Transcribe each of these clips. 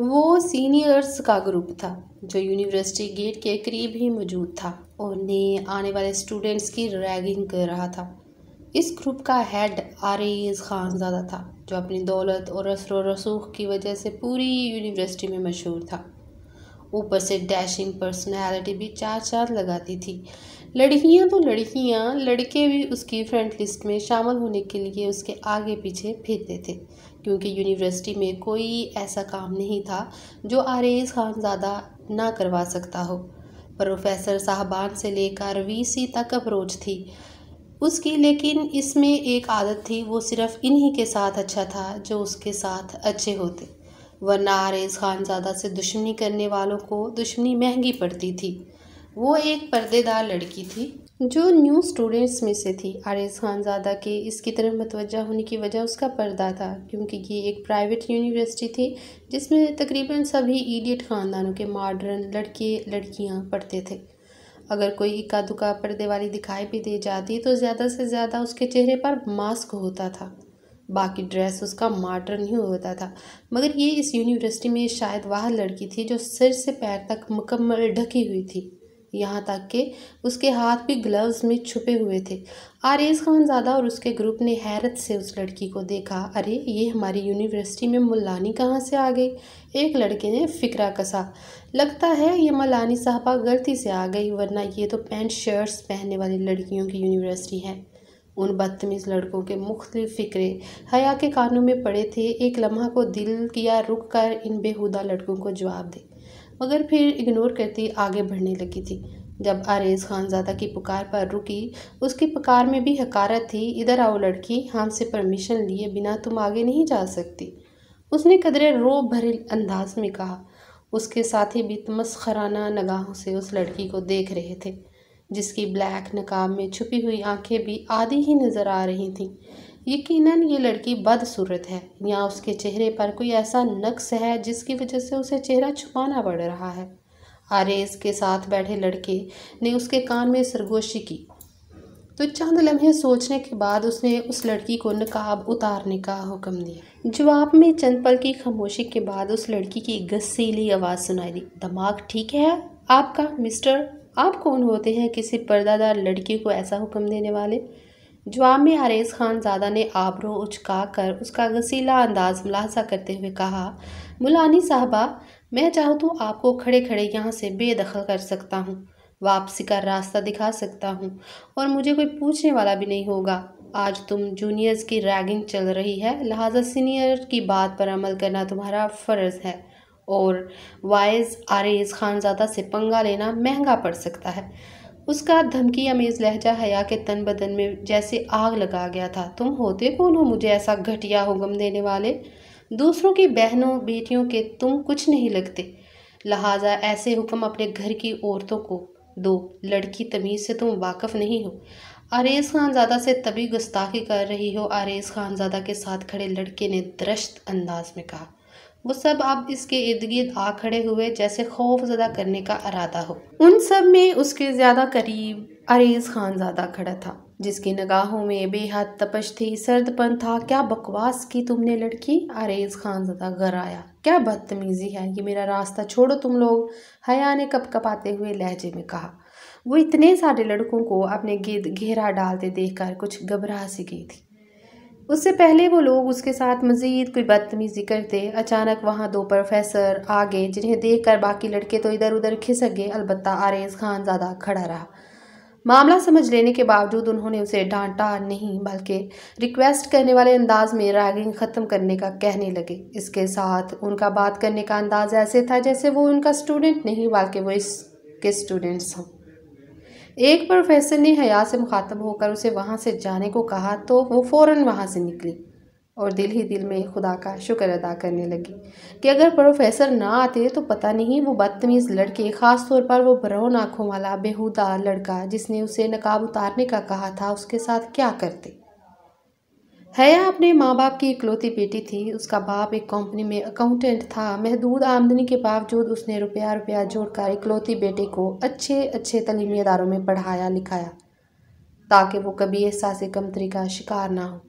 वो सीनियर्स का ग्रुप था जो यूनिवर्सिटी गेट के करीब ही मौजूद था और नए आने वाले स्टूडेंट्स की रैगिंग कर रहा था। इस ग्रुप का हेड आरेज खानज़ादा था जो अपनी दौलत और असर व रसूख की वजह से पूरी यूनिवर्सिटी में मशहूर था। ऊपर से डैशिंग पर्सनैलिटी भी चार चांद लगाती थी। लड़कियां तो लड़कियां, लड़के भी उसकी फ्रेंड लिस्ट में शामिल होने के लिए उसके आगे पीछे फिरते थे, क्योंकि यूनिवर्सिटी में कोई ऐसा काम नहीं था जो आरेज खानज़ादा ना करवा सकता हो। प्रोफेसर साहबान से लेकर वीसी तक अप्रोच थी उसकी, लेकिन इसमें एक आदत थी, वो सिर्फ इन्हीं के साथ अच्छा था जो उसके साथ अच्छे होते, वरना आरेज खानज़ादा से दुश्मनी करने वालों को दुश्मनी महंगी पड़ती थी। वो एक पर्देदार लड़की थी जो न्यू स्टूडेंट्स में से थी। आरेज खानज़ादा के इसकी तरफ मतवज्जा होने की वजह उसका पर्दा था, क्योंकि ये एक प्राइवेट यूनिवर्सिटी थी जिसमें तकरीबन सभी इडियट ख़ानदानों के मॉडर्न लड़के लड़कियां पढ़ते थे। अगर कोई इक्का दुक्का पर्दे वाली दिखाई भी दे जाती तो ज़्यादा से ज़्यादा उसके चेहरे पर मास्क होता था, बाकी ड्रेस उसका मॉडर्न ही होता था। मगर ये इस यूनिवर्सिटी में शायद वह लड़की थी जो सिर से पैर तक मुकम्मल ढकी हुई थी, यहाँ तक कि उसके हाथ भी ग्लव्स में छुपे हुए थे। आरेज खानज़ादा और उसके ग्रुप ने हैरत से उस लड़की को देखा। अरे, ये हमारी यूनिवर्सिटी में मुल्लानी कहाँ से आ गई? एक लड़के ने फिक्रा कसा। लगता है ये मलानी साहबा गलती से आ गई, वरना ये तो पैंट शर्ट्स पहनने वाली लड़कियों की यूनिवर्सिटी है। उन बदतमीज़ लड़कों के मुख्तलिफ फ़िक्रे हया के कानों में पड़े थे। एक लम्हा को दिल किया रुक कर इन बेहुदा लड़कों को जवाब दे, मगर फिर इग्नोर करती आगे बढ़ने लगी थी। जब आरेज खानज़ादा की पुकार पर रुकी, उसकी पुकार में भी हकारत थी। इधर आओ लड़की, हमसे परमिशन लिए बिना तुम आगे नहीं जा सकती, उसने कदरे रोब भरे अंदाज में कहा। उसके साथी भी तमस्खराना निगाहों से उस लड़की को देख रहे थे, जिसकी ब्लैक नकाब में छुपी हुई आंखें भी आधी ही नज़र आ रही थीं। यकीनन ये लड़की बदसूरत है, या उसके चेहरे पर कोई ऐसा नक्स है जिसकी वजह से उसे चेहरा छुपाना पड़ रहा है। आरेज के साथ बैठे लड़के ने उसके कान में सरगोशी की तो चंद लम्हे सोचने के बाद उसने उस लड़की को नकाब उतारने का हुक्म दिया। जवाब में चंद पल की खामोशी के बाद उस लड़की की गसीली आवाज़ सुनाई दी। दिमाग ठीक है आपका मिस्टर? आप कौन होते हैं किसी पर्दादार लड़की को ऐसा हुक्म देने वाले? जवाब में आरेज खानज़ादा ने आबरू उचका कर उसका गसीला अंदाज मुलाहजा करते हुए कहा, मुलानी साहबा, मैं चाहूँ तो आपको खड़े खड़े यहाँ से बेदखल कर सकता हूँ, वापसी का रास्ता दिखा सकता हूँ, और मुझे कोई पूछने वाला भी नहीं होगा। आज तुम जूनियर्स की रैगिंग चल रही है, लिहाजा सीनियर की बात पर अमल करना तुम्हारा फ़र्ज़ है, और वाइज आरेज खानज़ादा से पंगा लेना महंगा पड़ सकता है। उसका धमकी अमेज़ लहजा हया के तन बदन में जैसे आग लगा गया था। तुम होते कौन हो मुझे ऐसा घटिया हुक्म देने वाले? दूसरों की बहनों बेटियों के तुम कुछ नहीं लगते, लिहाजा ऐसे हुक्म अपने घर की औरतों को दो। लड़की तमीज़ से तुम वाकिफ़ नहीं हो। आरेज खानज़ादा से तभी गुस्ताखी कर रही हो, आरेज खानज़ादा के साथ खड़े लड़के ने दरश्त अंदाज में कहा। वो सब अब इसके इर्द गिर्द आ खड़े हुए जैसे खौफजदा करने का इरादा हो। उन सब में उसके ज़्यादा करीब आरेज खानज़ादा खड़ा था, जिसकी निगाहों में बेहद तपश थी, सर्दपन था। क्या बकवास की तुमने लड़की? आरेज खानज़ादा गराया। क्या बदतमीज़ी है, ये मेरा रास्ता छोड़ो तुम लोग, हया ने कपकपाते हुए लहजे में कहा। वो इतने सारे लड़कों को अपने गिर्द घेरा डालते देखकर कुछ घबरा सी गई थी। उससे पहले वो लोग उसके साथ मज़ीद कोई बदतमीज़ी करते। अचानक वहाँ दो प्रोफेसर आ गए, जिन्हें देखकर बाकी लड़के तो इधर उधर खिसक गए। अलबत्ता आरेज खानज़ादा खड़ा रहा। मामला समझ लेने के बावजूद उन्होंने उसे डांटा नहीं, बल्कि रिक्वेस्ट करने वाले अंदाज में रैगिंग ख़त्म करने का कहने लगे। इसके साथ उनका बात करने का अंदाज ऐसे था जैसे वो उनका स्टूडेंट नहीं बल्कि वो इसके स्टूडेंट्स हों। एक प्रोफेसर ने हया से मुखातब होकर उसे वहाँ से जाने को कहा तो वो फ़ौरन वहाँ से निकली और दिल ही दिल में खुदा का शुक्र अदा करने लगी कि अगर प्रोफेसर ना आते तो पता नहीं वो बदतमीज़ लड़के, ख़ास तौर पर वो ब्राउन आँखों वाला बेहुदा लड़का जिसने उसे नकाब उतारने का कहा था, उसके साथ क्या करते। हया अपने माँ बाप की इकलौती बेटी थी। उसका बाप एक कंपनी में अकाउंटेंट था। महदूद आमदनी के बावजूद उसने रुपया रुपया जोड़कर इकलौती बेटे को अच्छे अच्छे तलीमी इदारों में पढ़ाया लिखाया, ताकि वो कभी एहसास कमतरी का शिकार ना हो।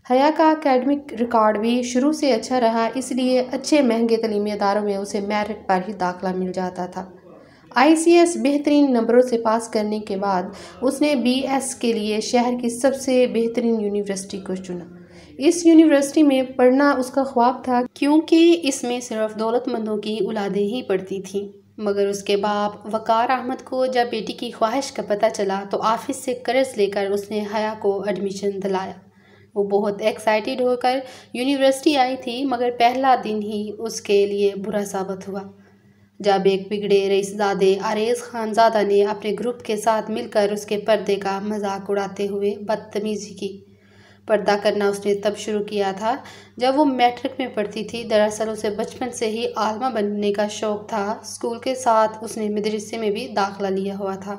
हया का एकेडमिक रिकॉर्ड भी शुरू से अच्छा रहा, इसलिए अच्छे महंगे तलीमी इदारों में उसे मेरिट पर ही दाखिला मिल जाता था। आईसीएस बेहतरीन नंबरों से पास करने के बाद उसने बीएस के लिए शहर की सबसे बेहतरीन यूनिवर्सिटी को चुना। इस यूनिवर्सिटी में पढ़ना उसका ख्वाब था, क्योंकि इसमें सिर्फ दौलतमंदों की औलादें ही पढ़ती थीं। मगर उसके बाप वकार अहमद को जब बेटी की ख्वाहिश का पता चला तो ऑफिस से कर्ज लेकर उसने हया को एडमिशन दिलाया। वो बहुत एक्साइटेड होकर यूनिवर्सिटी आई थी, मगर पहला दिन ही उसके लिए बुरा साबित हुआ जब एक बिगड़े रईसजादे आरेज खानजादा ने अपने ग्रुप के साथ मिलकर उसके पर्दे का मजाक उड़ाते हुए बदतमीजी की। पर्दा करना उसने तब शुरू किया था जब वो मैट्रिक में पढ़ती थी। दरअसल उसे बचपन से ही आलमा बनने का शौक था। स्कूल के साथ उसने मदरसे में भी दाखिला लिया हुआ था।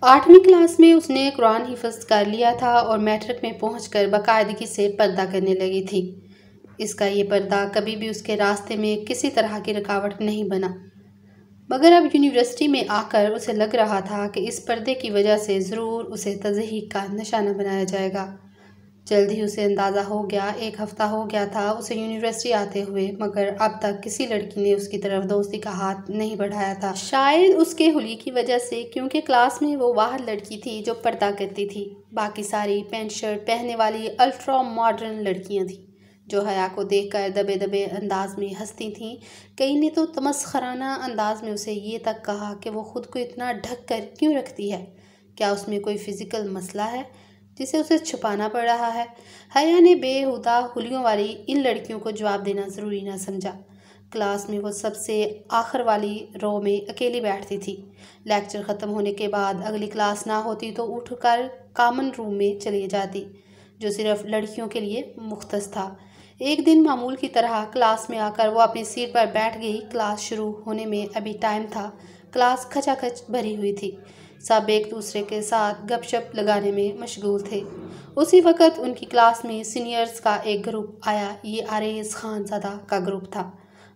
8वीं क्लास में उसने कुरान हिफ्ज़ कर लिया था और मैट्रिक में पहुंचकर बाकायदगी से पर्दा करने लगी थी। इसका ये पर्दा कभी भी उसके रास्ते में किसी तरह की रुकावट नहीं बना, मगर अब यूनिवर्सिटी में आकर उसे लग रहा था कि इस पर्दे की वजह से ज़रूर उसे तज़हीक का निशाना बनाया जाएगा। जल्द ही उसे अंदाज़ा हो गया। 1 हफ़्ता हो गया था उसे यूनिवर्सिटी आते हुए, मगर अब तक किसी लड़की ने उसकी तरफ दोस्ती का हाथ नहीं बढ़ाया था। शायद उसके हुलिये की वजह से, क्योंकि क्लास में वो वाहिद लड़की थी जो पर्दा करती थी। बाकी सारी पैंट शर्ट पहनने वाली अल्ट्रा मॉडर्न लड़कियाँ थीं जो हया को देखकर दबे दबे अंदाज में हंसती थीं। कई ने तो तमस्खराना अंदाज में उसे ये तक कहा कि वो खुद को इतना ढक कर क्यों रखती है, क्या उसमें कोई फिज़िकल मसला है जिसे उसे छुपाना पड़ रहा है। हया ने बेहुदा हुलियों वाली इन लड़कियों को जवाब देना ज़रूरी ना समझा। क्लास में वो सबसे आखिर वाली रो में अकेली बैठती थी। लेक्चर ख़त्म होने के बाद अगली क्लास ना होती तो उठकर कॉमन रूम में चली जाती, जो सिर्फ लड़कियों के लिए मुख्तस था। एक दिन मामूल की तरह क्लास में आकर वो अपनी सीट पर बैठ गई। क्लास शुरू होने में अभी टाइम था। क्लास खचाखच भरी हुई थी। सब एक दूसरे के साथ गपशप लगाने में मशगूल थे। उसी वक्त उनकी क्लास में सीनियर्स का एक ग्रुप आया। ये आरेज खानजादा का ग्रुप था।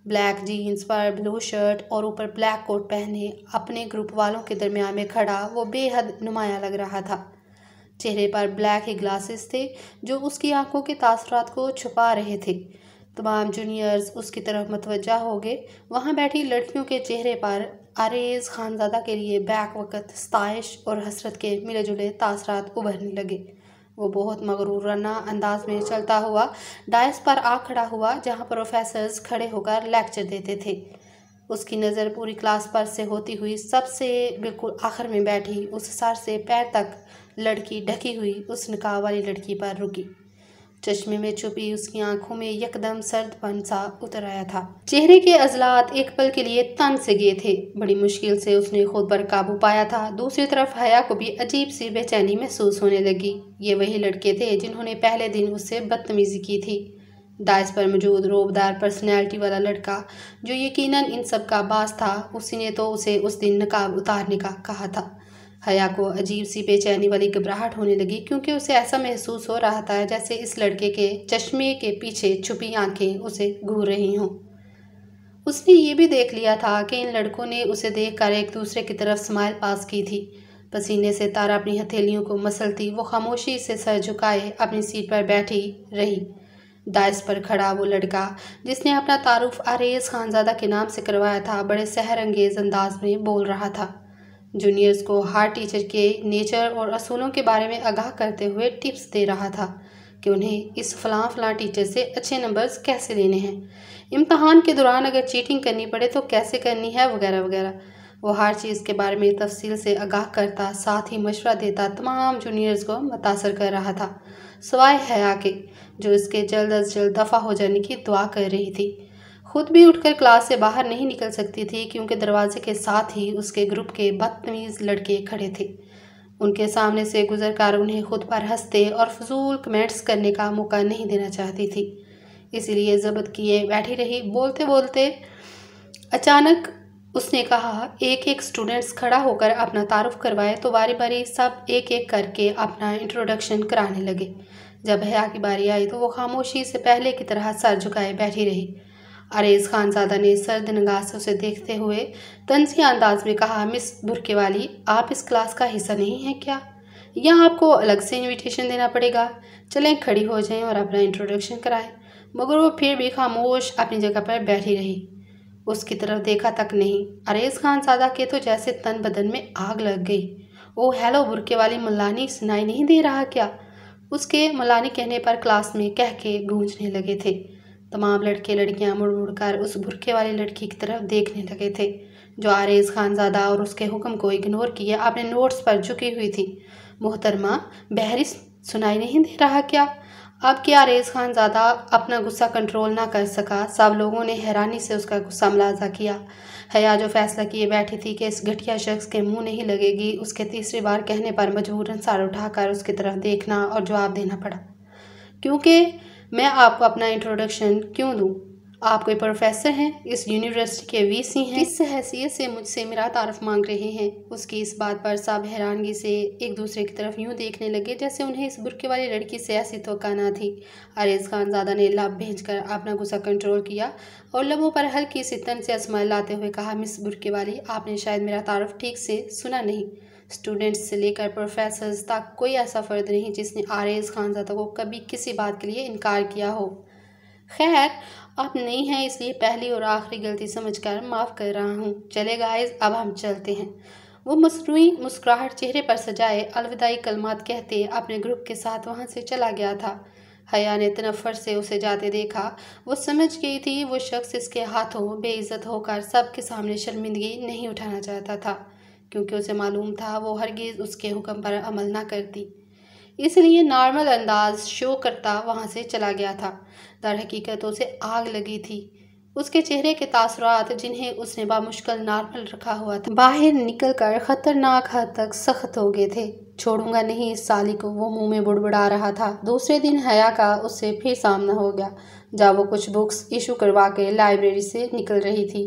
ब्लैक जीन्स पर ब्लू शर्ट और ऊपर ब्लैक कोट पहने अपने ग्रुप वालों के दरमियान में खड़ा वो बेहद नुमाया लग रहा था। चेहरे पर ब्लैक ही ग्लासेस थे जो उसकी आंखों के तासरात को छुपा रहे थे। तमाम जूनियर्स उसकी तरफ मतवज्जा हो गए। वहाँ बैठी लड़कियों के चेहरे पर आरेज खानजादा के लिए बैक वक़्त स्ताइश और हसरत के मिले जुले तासरात उभरने लगे। वो बहुत मगरूराना अंदाज में चलता हुआ डायस पर आ खड़ा हुआ, जहाँ प्रोफेसर्स खड़े होकर लेक्चर देते थे। उसकी नज़र पूरी क्लास पर से होती हुई सबसे बिल्कुल आखिर में बैठी उस सर से पैर तक लड़की ढकी हुई उस निकाब वाली लड़की पर रुकी। चश्मे में छुपी उसकी आंखों में यकदम सर्दपन सा उतर आया था। चेहरे के अजलात एक पल के लिए तन से गए थे। बड़ी मुश्किल से उसने खुद पर काबू पाया था। दूसरी तरफ हया को भी अजीब सी बेचैनी महसूस होने लगी। ये वही लड़के थे जिन्होंने पहले दिन उससे बदतमीजी की थी। डाइस पर मौजूद रोबदार पर्सनैलिटी वाला लड़का जो यकीनन इन सब का बास था, उसी ने तो उसे उस दिन नकाब उतारने का कहा था। हया को अजीब सी बेचैनी वाली घबराहट होने लगी, क्योंकि उसे ऐसा महसूस हो रहा था जैसे इस लड़के के चश्मे के पीछे छुपी आंखें उसे घूर रही हों। उसने ये भी देख लिया था कि इन लड़कों ने उसे देखकर एक दूसरे की तरफ स्माइल पास की थी। पसीने से तारा अपनी हथेलियों को मसलती वो खामोशी से सर झुकाए अपनी सीट पर बैठी रही। डाइस पर खड़ा वो लड़का जिसने अपना तारुफ आरेज खानजादा के नाम से करवाया था, बड़े सहरंगेज अंदाज में बोल रहा था। जूनियर्स को हर टीचर के नेचर और असूलों के बारे में आगाह करते हुए टिप्स दे रहा था कि उन्हें इस फलां टीचर से अच्छे नंबर्स कैसे लेने हैं, इम्तहान के दौरान अगर चीटिंग करनी पड़े तो कैसे करनी है, वगैरह वगैरह। वो हर चीज़ के बारे में तफसील से आगाह करता, साथ ही मशवरा देता तमाम जूनियर्स को मुतासर कर रहा था, सिवाय हया के जो इसके जल्द अज जल्द दफ़ा हो जाने की दुआ कर रही थी। खुद भी उठकर क्लास से बाहर नहीं निकल सकती थी, क्योंकि दरवाजे के साथ ही उसके ग्रुप के बदतमीज़ लड़के खड़े थे। उनके सामने से गुजर कर उन्हें खुद पर हंसते और फजूल कमेंट्स करने का मौका नहीं देना चाहती थी, इसीलिए ज़ब्त किए बैठी रही। बोलते बोलते अचानक उसने कहा, एक एक स्टूडेंट्स खड़ा होकर अपना तारुफ करवाए। तो बारी बारी सब एक एक करके अपना इंट्रोडक्शन कराने लगे। जब हया की बारी आई तो वो खामोशी से पहले की तरह सर झुकाए बैठी रही। आरेज खानजादा ने सर्द निगाह से उसे देखते हुए तंज़िया अंदाज में कहा, मिस बुरके वाली, आप इस क्लास का हिस्सा नहीं हैं क्या? या आपको अलग से इनविटेशन देना पड़ेगा? चलें खड़ी हो जाएं और अपना इंट्रोडक्शन कराएं। मगर वो फिर भी खामोश अपनी जगह पर बैठी रही, उसकी तरफ देखा तक नहीं। अरेज खानजादा के तो जैसे तन बदन में आग लग गई। ओ हेलो बुरके वाली मुल्लानी, सुनाई नहीं दे रहा क्या? उसके मुल्लानी कहने पर क्लास में कह के गूंजने लगे थे। तमाम लड़के लड़कियां मुड़ मुड़ कर उस बुरके वाली लड़की की तरफ देखने लगे थे जो आरेज खानजादा और उसके हुक्म को इग्नोर किए अपने नोट्स पर झुकी हुई थी। मोहतरमा, बहरी सुनाई नहीं दे रहा क्या? अब क्या आरेज खानजादा अपना गुस्सा कंट्रोल ना कर सका। सब लोगों ने हैरानी से उसका गुस्सा मुलाजा किया। हया जो फैसला किए बैठी थी कि इस घटिया शख्स के मुंह नहीं लगेगी, उसके तीसरी बार कहने पर मजबूरन सर उठाकर उसकी तरफ देखना और जवाब देना पड़ा। क्योंकि मैं आपको अपना इंट्रोडक्शन क्यों दूं? आप कोई प्रोफेसर हैं, इस यूनिवर्सिटी के वीसी हैं, किस हैसियत से मुझसे मेरा तारफ़ मांग रहे हैं? उसकी इस बात पर सब हैरानगी से एक दूसरे की तरफ यूं देखने लगे जैसे उन्हें इस बुरके वाली लड़की से ऐसी तवक्को ना थी। आरेज खानजादा ने लब भेजकर अपना गुस्सा कंट्रोल किया और लबों पर हल्की सी तन से स्माइल लाते हुए कहा, मिस बुरके वाली, आपने शायद मेरा तारफ़ ठीक से सुना नहीं। स्टूडेंट्स से लेकर प्रोफेसर्स तक कोई ऐसा फ़र्द नहीं जिसने आरेज खानजादा को कभी किसी बात के लिए इनकार किया हो। खैर, आप नहीं हैं इसलिए पहली और आखिरी गलती समझकर माफ़ कर रहा हूँ। चले गाइस, अब हम चलते हैं। वो मसनूई मुस्कुराहट चेहरे पर सजाए अलविदाई कलमात कहते अपने ग्रुप के साथ वहाँ से चला गया था। हया ने तनफ़्फ़ुर से उसे जाते देखा। वो समझ गई थी वो शख्स इसके हाथों बेइज्जत होकर सबके सामने शर्मिंदगी नहीं उठाना चाहता था, क्योंकि उसे मालूम था वो हरगिज़ उसके हुक्म पर अमल ना करती। इसलिए नॉर्मल अंदाज शो करता वहाँ से चला गया था। दर हकीकत उसे आग लगी थी। उसके चेहरे के तासुरात, जिन्हें उसने बामुश्किल नॉर्मल रखा हुआ था, बाहर निकलकर ख़तरनाक हद तक सख्त हो गए थे। छोड़ूंगा नहीं इस साली को, वो मुंह में बुड़बुड़ा रहा था। दूसरे दिन हया का उससे फिर सामना हो गया जब वो कुछ बुक्स इशू करवा के लाइब्रेरी से निकल रही थी।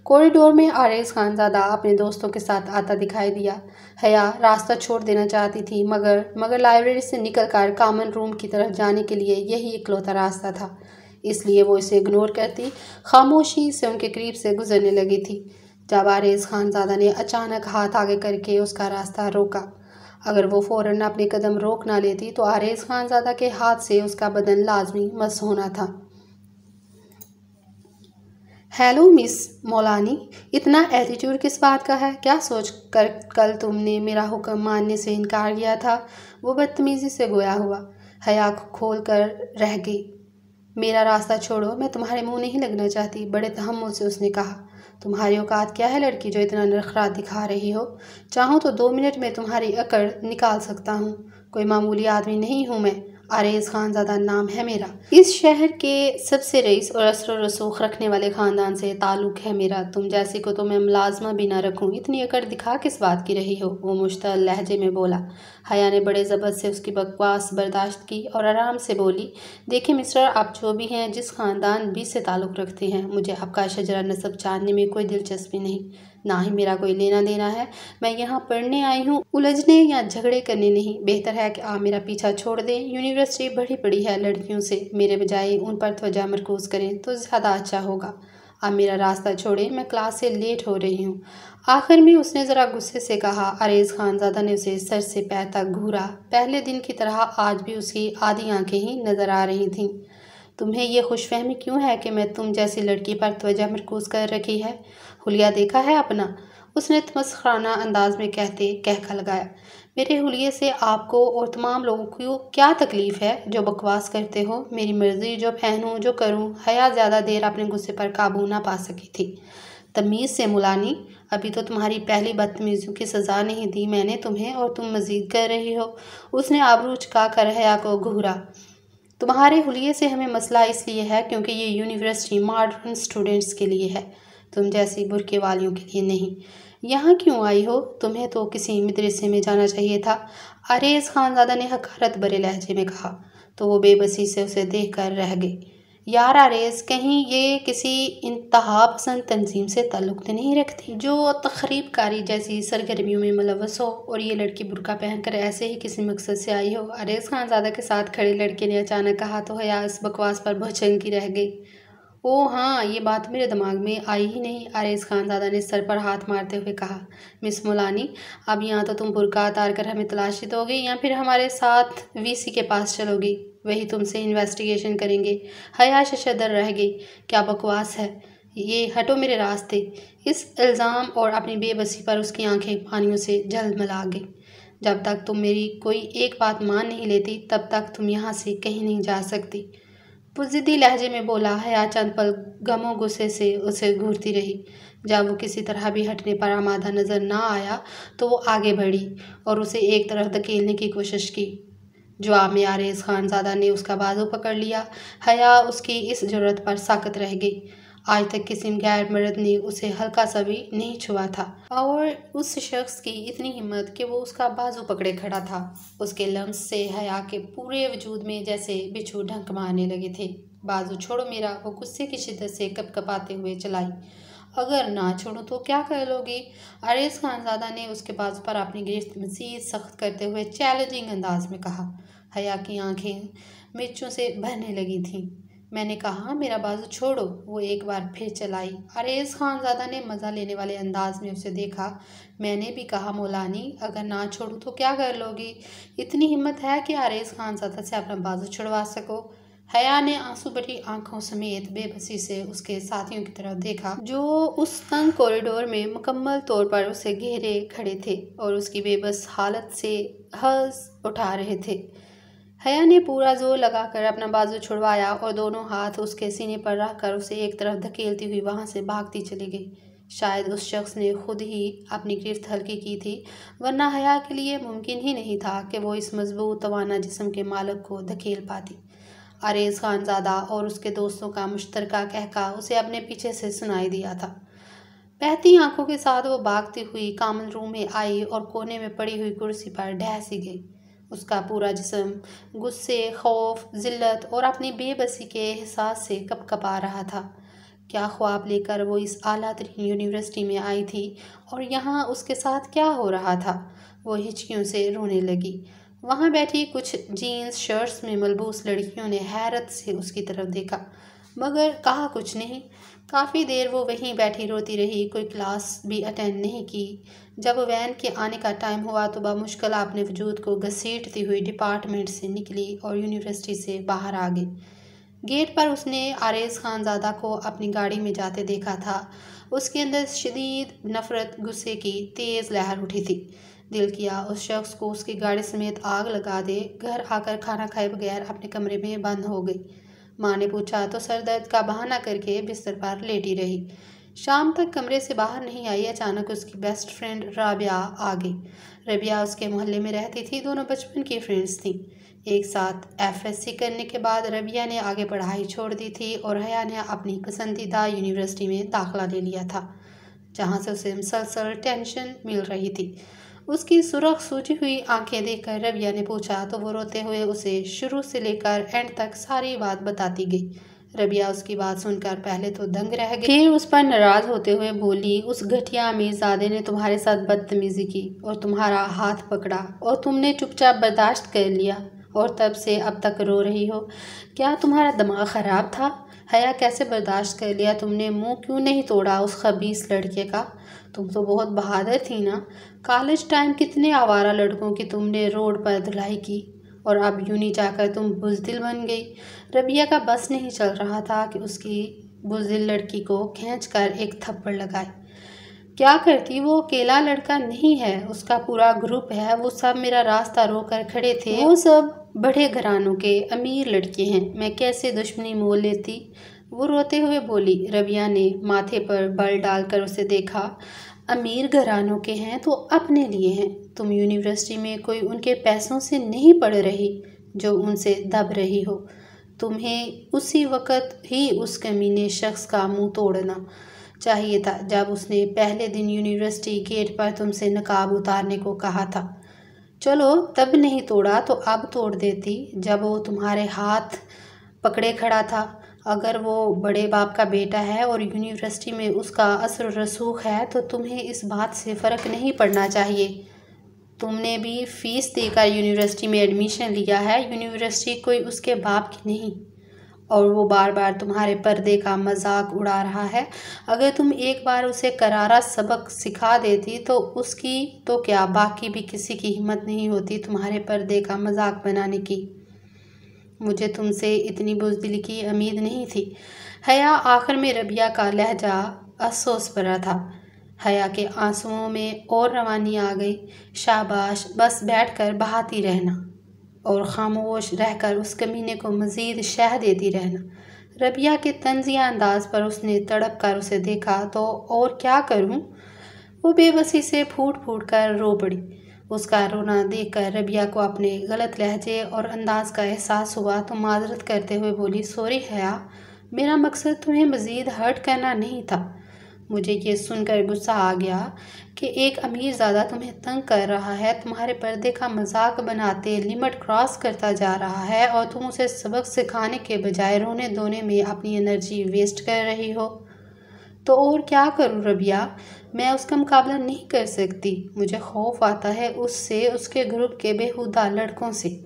कॉरिडोर में आरेज खानजादा अपने दोस्तों के साथ आता दिखाई दिया। हया रास्ता छोड़ देना चाहती थी, मगर लाइब्रेरी से निकलकर कॉमन रूम की तरफ जाने के लिए यही इकलौता रास्ता था। इसलिए वो इसे इग्नोर करती खामोशी से उनके करीब से गुजरने लगी थी जब आरेज खानजादा ने अचानक हाथ आगे करके उसका रास्ता रोका। अगर वो फ़ौरन अपने कदम रोक ना लेती तो आरेज खानजादा के हाथ से उसका बदन लाजमी मस होना था। हेलो मिस मौलानी, इतना एटीट्यूड किस बात का है? क्या सोच कर कल तुमने मेरा हुक्म मानने से इनकार किया था? वो बदतमीज़ी से गोया हुआ। हया खोल कर रह गई। मेरा रास्ता छोड़ो, मैं तुम्हारे मुंह नहीं लगना चाहती, बड़े तहम्मुल से उसने कहा। तुम्हारी औकात क्या है लड़की, जो इतना नखरा दिखा रही हो? चाहूँ तो 2 मिनट में तुम्हारी अकड़ निकाल सकता हूँ। कोई मामूली आदमी नहीं हूँ मैं, आरेज खानजादा नाम है मेरा। इस शहर के सबसे रईस और असर रसूख रखने वाले ख़ानदान से ताल्लुक़ है मेरा। तुम जैसी को तो मैं मुलाजमा भी ना रखूँ, इतनी अकड़ दिखा किस बात की रही हो? वो मुश्तअल लहजे में बोला। हया ने बड़े ज़बर से उसकी बकवास बर्दाश्त की और आराम से बोली, देखिए मिस्टर, आप जो भी हैं, जिस ख़ानदान भी से ताल्लुक़ रखते हैं, मुझे आपका शजरा नसब जानने में कोई दिलचस्पी नहीं, ना ही मेरा कोई लेना देना है। मैं यहाँ पढ़ने आई हूँ, उलझने या झगड़े करने नहीं। बेहतर है कि आप मेरा पीछा छोड़ दें। यूनिवर्सिटी भरी पड़ी है लड़कियों से, मेरे बजाय उन पर तवज्जो मरकूज़ करें तो ज़्यादा अच्छा होगा। आप मेरा रास्ता छोड़ें, मैं क्लास से लेट हो रही हूँ। आखिर में उसने ज़रा गुस्से से कहा। आरेज खानजादा ने उसे सर से पैर तक घूरा। पहले दिन की तरह आज भी उसकी आधी आंखें ही नज़र आ रही थीं। तुम्हें ये खुशफहमी क्यों है कि मैं तुम जैसी लड़की पर तवज्जो मरकूज़ कर रखी है? हुलिया देखा है अपना? उसने तमस्खराना अंदाज में कहते कहका लगाया। मेरे हुलिये से आपको और तमाम लोगों को क्या तकलीफ़ है जो बकवास करते हो? मेरी मर्ज़ी, जो पहनूँ जो करूँ। हया ज़्यादा देर अपने गुस्से पर काबू ना पा सकी थी। तमीज़ से मुलानी, अभी तो तुम्हारी पहली बदतमीज़ियों की सज़ा नहीं दी मैंने तुम्हें और तुम मज़ीद कर रही हो। उसने आबरू झुका कर हया को घूरा। तुम्हारे हुलिये से हमें मसला इसलिए है क्योंकि ये यूनिवर्सिटी मॉडर्न स्टूडेंट्स के लिए है, तुम जैसी बुरके वालियों के लिए नहीं। यहाँ क्यों आई हो? तुम्हें तो किसी मदरसे में जाना चाहिए था, आरेज खानजादा ने हकारत भरे लहजे में कहा। तो वो बेबसी से उसे देख कर रह गई। यार आरेज, कहीं ये किसी इंतहा पसंद तंजीम से ताल्लुक़ तो नहीं रखती जो तखरीब कारी जैसी सरगर्मियों में मुलव्वस हो, और ये लड़की बुर्का पहनकर ऐसे ही किसी मकसद से आई हो? आरेज खानजादा के साथ खड़े लड़के ने अचानक कहा तो हया इस बकवास पर भौचक्की रह गई। ओह हाँ, ये बात मेरे दिमाग में आई ही नहीं। आरिज खानज़ादा ने सर पर हाथ मारते हुए कहा। मिस मोलानी, अब यहाँ तो तुम बुर्का उतार कर हमें तलाशी दोगी या फिर हमारे साथ वीसी के पास चलोगी? वही तुमसे इन्वेस्टिगेशन करेंगे। हया शशदर रह गई। क्या बकवास है ये, हटो मेरे रास्ते। इस इल्ज़ाम और अपनी बेबसी पर उसकी आंखें पानियों से झलमला गई। जब तक तुम मेरी कोई एक बात मान नहीं लेती तब तक तुम यहाँ से कहीं नहीं जा सकती। वो ज़िद्दी लहजे में बोला। हया चंद पल गमो गुस्से से उसे घूरती रही। जब वो किसी तरह भी हटने पर आमादा नज़र ना आया तो वो आगे बढ़ी और उसे एक तरफ धकेलने की कोशिश की। जवाब में आरिज खानज़ादा ने उसका बाजू पकड़ लिया। हया उसकी इस जुर्रत पर साकत रह गई। आज तक किसी गैर मर्द ने उसे हल्का सा भी नहीं छुआ था, और उस शख्स की इतनी हिम्मत कि वो उसका बाजू पकड़े खड़ा था। उसके लम्स से हया के पूरे वजूद में जैसे बिच्छू ढंक मारने लगे थे। बाजू छोड़ो मेरा, वो गुस्से की शिद्दत से कपकपाते हुए चलाई। अगर ना छोड़ो तो क्या कर लोगी? आरिज खानज़ादा ने उसके बाजू पर अपनी गिरफ्त मज़ीद सख्त करते हुए चैलेंजिंग अंदाज में कहा। हया की आंखें मिर्चों से भरने लगी थीं। मैंने कहा मेरा बाजू छोड़ो, वो एक बार फिर चलाई। आरिज खानज़ादा ने मज़ा लेने वाले अंदाज में उसे देखा। मैंने भी कहा मोलानी, अगर ना छोड़ूं तो क्या कर लोगी? इतनी हिम्मत है कि आरिज खानज़ादा से अपना बाजू छुड़वा सको? हया ने आंसू भरी आंखों समेत बेबसी से उसके साथियों की तरफ देखा जो उस तंग कॉरिडोर में मुकम्मल तौर पर उसे घेरे खड़े थे और उसकी बेबस हालत से हंस उठा रहे थे। हया ने पूरा जोर लगाकर अपना बाजू छुड़वाया और दोनों हाथ उसके सीने पर रखकर उसे एक तरफ धकेलती हुई वहां से भागती चली गई। शायद उस शख्स ने खुद ही अपनी गिरफ्त हल्की की थी, वरना हया के लिए मुमकिन ही नहीं था कि वो इस मजबूत तवाना जिस्म के मालिक को धकेल पाती। आरिज खानज़ादा और उसके दोस्तों का मुश्तरका कहका उसे अपने पीछे से सुनाई दिया था। बहती आंखों के साथ वो भागती हुई कॉमन रूम में आई और कोने में पड़ी हुई कुर्सी पर ढह सी गई। उसका पूरा जिस्म गुस्से, खौफ, जिल्लत और अपनी बेबसी के एहसास से कपकपा रहा था। क्या ख्वाब लेकर वो इस आला तरीन यूनिवर्सिटी में आई थी और यहाँ उसके साथ क्या हो रहा था? वो हिचकियों से रोने लगी। वहाँ बैठी कुछ जीन्स शर्ट्स में मलबूस लड़कियों ने हैरत से उसकी तरफ देखा, मगर कहा कुछ नहीं। काफ़ी देर वो वहीं बैठी रोती रही, कोई क्लास भी अटेंड नहीं की। जब वैन के आने का टाइम हुआ तो बामुश्किल अपने वजूद को घसीटती हुई डिपार्टमेंट से निकली और यूनिवर्सिटी से बाहर आ गई। गेट पर उसने आरिज खानज़ादा को अपनी गाड़ी में जाते देखा था। उसके अंदर शदीद नफ़रत, गुस्से की तेज़ लहर उठी थी। दिल किया उस शख्स को उसकी गाड़ी समेत आग लगा दे। घर आकर खाना खाए बगैर अपने कमरे में बंद हो गई। माँ ने पूछा तो सर दर्द का बहाना करके बिस्तर पर लेटी रही। शाम तक कमरे से बाहर नहीं आई। अचानक उसकी बेस्ट फ्रेंड राबिया आ गई। रबिया उसके मोहल्ले में रहती थी। दोनों बचपन की फ्रेंड्स थीं। एक साथ एफएससी करने के बाद रबिया ने आगे पढ़ाई छोड़ दी थी और हया ने अपनी पसंदीदा यूनिवर्सिटी में दाखिला ले लिया था, जहाँ से उसे मुसलसल टेंशन मिल रही थी। उसकी सुर्ख सूजी हुई आंखें देखकर रबिया ने पूछा तो वो रोते हुए उसे शुरू से लेकर एंड तक सारी बात बताती गई। रबिया उसकी बात सुनकर पहले तो दंग रह गई, फिर उस पर नाराज होते हुए बोली, उस घटिया अमीरजादे ने तुम्हारे साथ बदतमीजी की और तुम्हारा हाथ पकड़ा और तुमने चुपचाप बर्दाश्त कर लिया और तब से अब तक रो रही हो। क्या तुम्हारा दिमाग ख़राब था? हया, कैसे बर्दाश्त कर लिया तुमने? मुंह क्यों नहीं तोड़ा उस खबीस लड़के का? तुम तो बहुत बहादुर थी ना। कॉलेज टाइम कितने आवारा लड़कों की तुमने रोड पर धुलाई की और अब यूनी जाकर तुम बुज़दिल बन गई। रबिया का बस नहीं चल रहा था कि उसकी बुज़दिल लड़की को खींचकर एक थप्पड़ लगाए। क्या करती? वो अकेला लड़का नहीं है, उसका पूरा ग्रुप है। वो सब मेरा रास्ता रोकर खड़े थे। वो सब बड़े घरानों के अमीर लड़के हैं, मैं कैसे दुश्मनी मोल लेती? वो रोते हुए बोली। रबिया ने माथे पर बल डालकर उसे देखा। अमीर घरानों के हैं तो अपने लिए हैं। तुम यूनिवर्सिटी में कोई उनके पैसों से नहीं पढ़ रही जो उनसे दब रही हो। तुम्हें उसी वक़्त ही उस कमीने शख्स का मुंह तोड़ना चाहिए था जब उसने पहले दिन यूनिवर्सिटी गेट पर तुमसे नकाब उतारने को कहा था। चलो तब नहीं तोड़ा तो अब तोड़ देती जब वो तुम्हारे हाथ पकड़े खड़ा था। अगर वो बड़े बाप का बेटा है और यूनिवर्सिटी में उसका असर रसूख है तो तुम्हें इस बात से फ़र्क नहीं पड़ना चाहिए। तुमने भी फ़ीस देकर यूनिवर्सिटी में एडमिशन लिया है। यूनिवर्सिटी कोई उसके बाप की नहीं। और वो बार बार तुम्हारे पर्दे का मजाक उड़ा रहा है। अगर तुम एक बार उसे करारा सबक सिखा देती तो उसकी तो क्या, बाकी भी किसी की हिम्मत नहीं होती तुम्हारे पर्दे का मजाक बनाने की। मुझे तुमसे इतनी बुज़दिली की उम्मीद नहीं थी। हया, आखिर में रबिया का लहजा अफसोस भरा था। हया के आंसुओं में और रवानी आ गई। शाबाश, बस बैठकर बहाती रहना और खामोश रहकर उस कमीने को मज़ीद शह देती रहना। रबिया के तंजिया अंदाज पर उसने तड़प कर उसे देखा तो और क्या करूं? वो बेबसी से फूट फूट कर रो पड़ी। उसका रोना देखकर रबिया को अपने गलत लहजे और अंदाज का एहसास हुआ तो माजरत करते हुए बोली, सॉरी हया, मेरा मकसद तुम्हें मज़ीद हर्ट करना नहीं था। मुझे ये सुनकर गुस्सा आ गया कि एक अमीरज़ादा तुम्हें तंग कर रहा है, तुम्हारे पर्दे का मजाक बनाते लिमिट क्रॉस करता जा रहा है और तुम उसे सबक सिखाने के बजाय रोने धोने में अपनी एनर्जी वेस्ट कर रही हो। तो और क्या करूं रबिया, मैं उसका मुकाबला नहीं कर सकती। मुझे खौफ आता है उससे, उसके ग्रुप के बेहुदा लड़कों से।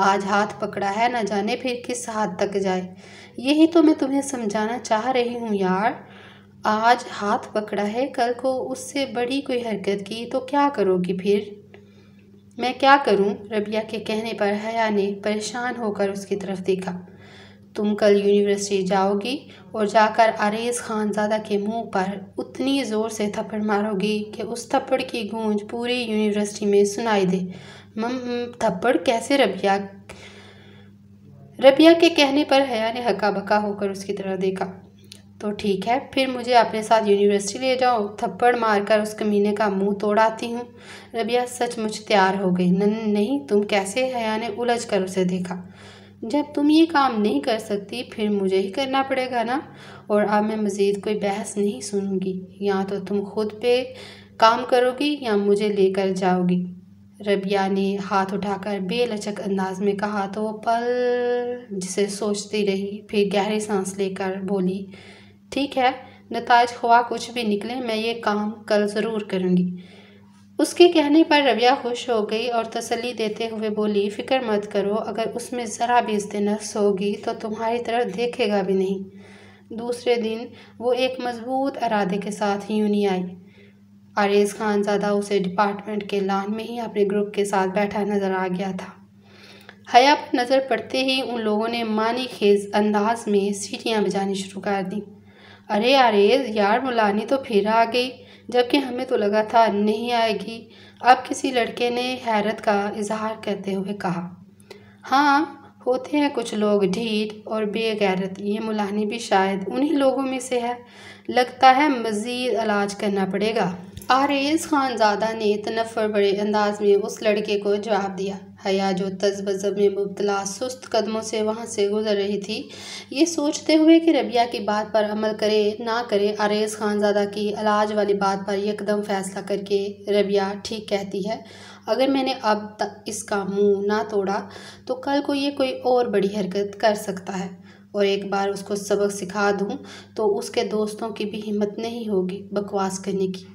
आज हाथ पकड़ा है, न जाने फिर किस हाथ तक जाए। यही तो मैं तुम्हें समझाना चाह रही हूँ यार। आज हाथ पकड़ा है, कल को उससे बड़ी कोई हरकत की तो क्या करोगी फिर? मैं क्या करूं? रबिया के कहने पर हया ने परेशान होकर उसकी तरफ देखा। तुम कल यूनिवर्सिटी जाओगी और जाकर आरेज खानजादा के मुंह पर उतनी ज़ोर से थप्पड़ मारोगी कि उस थप्पड़ की गूंज पूरी यूनिवर्सिटी में सुनाई दे। थप्पड़ कैसे रबिया? रबिया के कहने पर हया ने हक्का बक्का होकर उसकी तरफ देखा। तो ठीक है, फिर मुझे अपने साथ यूनिवर्सिटी ले जाओ, थप्पड़ मारकर उस कमीने का मुंह तोड़ाती हूँ। रबिया सचमुच तैयार हो गई। नहीं, तुम कैसे? हया ने उलझ कर उसे देखा। जब तुम ये काम नहीं कर सकती फिर मुझे ही करना पड़ेगा ना। और अब मैं मज़ीद कोई बहस नहीं सुनूंगी। या तो तुम खुद पे काम करोगी या मुझे लेकर जाओगी। रबिया ने हाथ उठाकर बेलचक अंदाज में कहा तो वो पल जिसे सोचती रही, फिर गहरी सांस लेकर बोली, ठीक है, नताज ख्वाह कुछ भी निकले, मैं ये काम कल ज़रूर करूँगी। उसके कहने पर रबिया खुश हो गई और तसल्ली देते हुए बोली, फ़िक्र मत करो, अगर उसमें ज़रा भी इज़्ज़त होगी तो तुम्हारी तरफ देखेगा भी नहीं। दूसरे दिन वो एक मजबूत इरादे के साथ यूनी आई। आरेज़ खानज़ादा उसे डिपार्टमेंट के लॉन में ही अपने ग्रुप के साथ बैठा नज़र आ गया था। हया पर नज़र पड़ते ही उन लोगों ने मानी खेज अंदाज में सीटियाँ बजानी शुरू कर दी। अरे आरेज़ यार, मुलानी तो फिर आ गई, जबकि हमें तो लगा था नहीं आएगी। अब किसी लड़के ने हैरत का इजहार करते हुए कहा। हाँ, होते हैं कुछ लोग ढीठ और बेगैरत, ये मुलानी भी शायद उन्हीं लोगों में से है। लगता है मज़ीद इलाज करना पड़ेगा। आरेज़ खानज़ादा ने तनफ़्फ़ुर बड़े अंदाज में उस लड़के को जवाब दिया। हया जो तज़बज़ब में मुब्तला सुस्त कदमों से वहाँ से गुजर रही थी, ये सोचते हुए कि रबिया की बात पर अमल करे ना करे, आरेज़ खानज़ादा की इलाज वाली बात पर यकदम फ़ैसला करके, रबिया ठीक कहती है, अगर मैंने अब तक इसका मुंह ना तोड़ा तो कल को ये कोई और बड़ी हरकत कर सकता है और एक बार उसको सबक सिखा दूँ तो उसके दोस्तों की भी हिम्मत नहीं होगी बकवास करने की।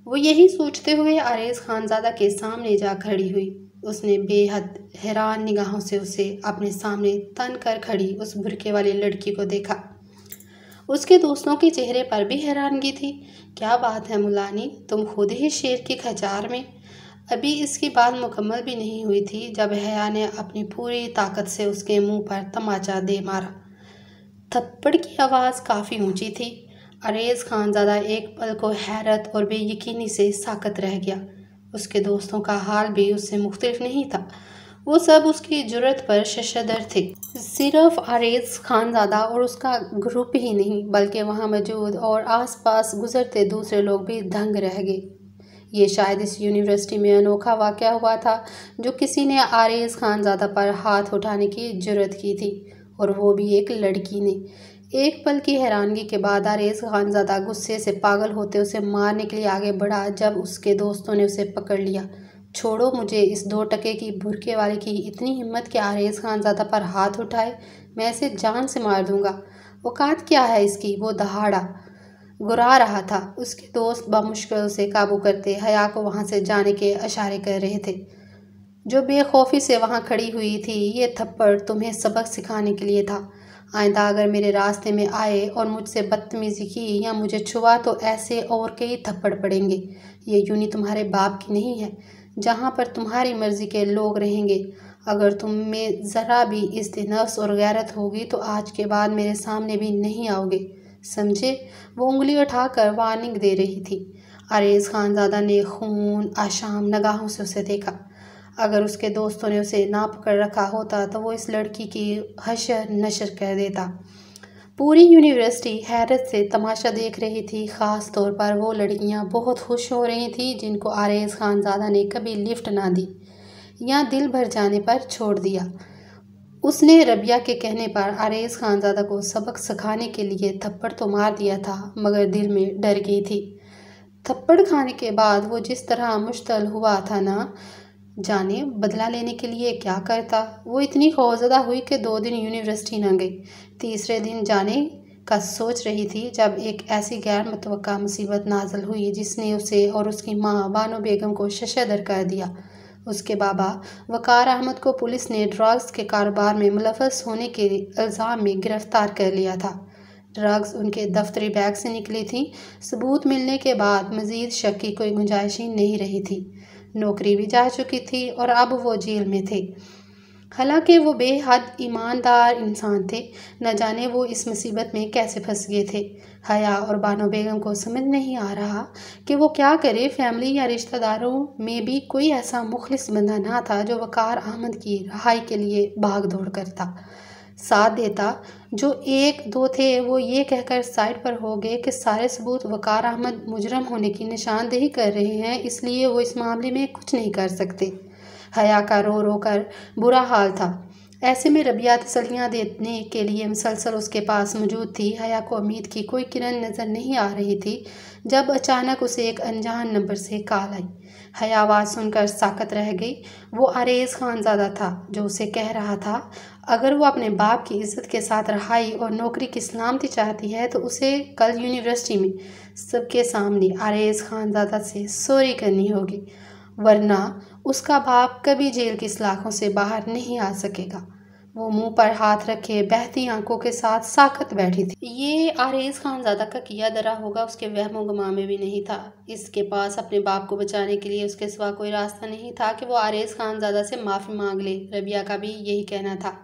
वो यही सोचते हुए आरेज़ खानज़ादा के सामने जा खड़ी हुई। उसने बेहद हैरान निगाहों से उसे अपने सामने तन कर खड़ी उस बुर्के वाली लड़की को देखा। उसके दोस्तों के चेहरे पर भी हैरानगी थी। क्या बात है मुलानी, तुम खुद ही शेर की खचार में। अभी इसकी बात मुकम्मल भी नहीं हुई थी जब हया ने अपनी पूरी ताकत से उसके मुंह पर तमाचा दे मारा। थप्पड़ की आवाज़ काफ़ी ऊंची थी। आरेज़ खानज़ादा एक पल को हैरत और बेयकीनी से साकत रह गया। उसके दोस्तों का हाल भी उससे मुख्तलिफ नहीं था। वो सब उसकी जुर्रत पर शशदर थे। सिर्फ आरेज़ खानज़ादा और उसका ग्रुप ही नहीं बल्कि वहाँ मौजूद और आसपास गुजरते दूसरे लोग भी दंग रह गए। ये शायद इस यूनिवर्सिटी में अनोखा वाक़या हुआ था जो किसी ने आरेज़ खानज़ादा पर हाथ उठाने की जुर्रत की थी, और वो भी एक लड़की ने। एक पल की हैरानगी के बाद आरेज़ खानज़ादा गुस्से से पागल होते उसे मारने के लिए आगे बढ़ा जब उसके दोस्तों ने उसे पकड़ लिया। छोड़ो मुझे, इस 2 टके की बुरके वाले की इतनी हिम्मत कि आरेज़ खानज़ादा पर हाथ उठाए, मैं इसे जान से मार दूंगा। औकात क्या है इसकी? वो दहाड़ा गुर्रा रहा था। उसके दोस्त बामुश्किल उसे काबू करते हया को वहाँ से जाने के इशारे कर रहे थे, जो बेखौफी से वहाँ खड़ी हुई थी। ये थप्पड़ तुम्हें सबक सिखाने के लिए था। आइंदा अगर मेरे रास्ते में आए और मुझसे बदतमीज़ी की या मुझे छुआ तो ऐसे और कई थप्पड़ पड़ेंगे। ये यूनी तुम्हारे बाप की नहीं है जहाँ पर तुम्हारी मर्ज़ी के लोग रहेंगे। अगर तुम में ज़रा भी इज़्ज़त नफ्स और गैरत होगी तो आज के बाद मेरे सामने भी नहीं आओगे, समझे। वो उंगली उठाकर वार्निंग दे रही थी। आरेज़ खानज़ादा ने खून आशाम निगाहों से उसे देखा। अगर उसके दोस्तों ने उसे ना पकड़ रखा होता तो वो इस लड़की की हशर नशर कर देता। पूरी यूनिवर्सिटी हैरत से तमाशा देख रही थी। ख़ास तौर पर वो लड़कियां बहुत खुश हो रही थीं जिनको आरेज़ खानज़ादा ने कभी लिफ्ट ना दी या दिल भर जाने पर छोड़ दिया। उसने रबिया के कहने पर आरेज़ खानज़ादा को सबक सिखाने के लिए थप्पड़ तो मार दिया था, मगर दिल में डर गई थी। थप्पड़ खाने के बाद वो जिस तरह मुश्तल हुआ था ना जाने बदला लेने के लिए क्या करता। वो इतनी खौफज़दा हुई कि 2 दिन यूनिवर्सिटी न गई। तीसरे दिन जाने का सोच रही थी जब एक ऐसी गैर मुतवक्का मुसीबत नाज़िल हुई जिसने उसे और उसकी माँ बानो बेगम को शशदर कर दिया। उसके बाबा वक़ार अहमद को पुलिस ने ड्रग्स के कारोबार में मुलव्वस होने के इल्ज़ाम में गिरफ़्तार कर लिया था। ड्रग्स उनके दफ्तरी बैग से निकली थी। सबूत मिलने के बाद मज़ीद शक की कोई गुंजाइश ही नहीं रही थी। नौकरी भी जा चुकी थी और अब वो जेल में थे। हालांकि वो बेहद ईमानदार इंसान थे, न जाने वो इस मुसीबत में कैसे फंस गए थे। हया और बानो बेगम को समझ नहीं आ रहा कि वो क्या करे। फैमिली या रिश्तेदारों में भी कोई ऐसा मुखलिस बंदा ना था जो वक़ार अहमद की रहाई के लिए भाग दौड़ करता, साथ देता। जो एक दो थे वो ये कहकर साइड पर हो गए कि सारे सबूत वक़ार अहमद मुजरम होने की निशानदेही कर रहे हैं, इसलिए वो इस मामले में कुछ नहीं कर सकते। हया का रो रो कर बुरा हाल था। ऐसे में रबिया तसल्लियाँ देने के लिए मुसलसल उसके पास मौजूद थी। हया को उम्मीद की कोई किरण नज़र नहीं आ रही थी जब अचानक उसे एक अनजान नंबर से कॉल आई। हया आवाज़ सुनकर साकत रह गई। वो आरेज़ खानज़ादा था जो उसे कह रहा था अगर वो अपने बाप की इज़्ज़त के साथ रहाई और नौकरी की सलामती चाहती है तो उसे कल यूनिवर्सिटी में सबके सामने आरेज़ खानज़ादा से सॉरी करनी होगी, वरना उसका बाप कभी जेल की सलाखों से बाहर नहीं आ सकेगा। वो मुंह पर हाथ रखे बहती आंखों के साथ साकत बैठी थी। ये आरेज़ खानज़ादा का किया दरा होगा उसके वहमो गुमान में भी नहीं था। इसके पास अपने बाप को बचाने के लिए उसके सिवा कोई रास्ता नहीं था कि वो आरेज़ खानज़ादा से माफ़ी मांग ले। रबिया का भी यही कहना था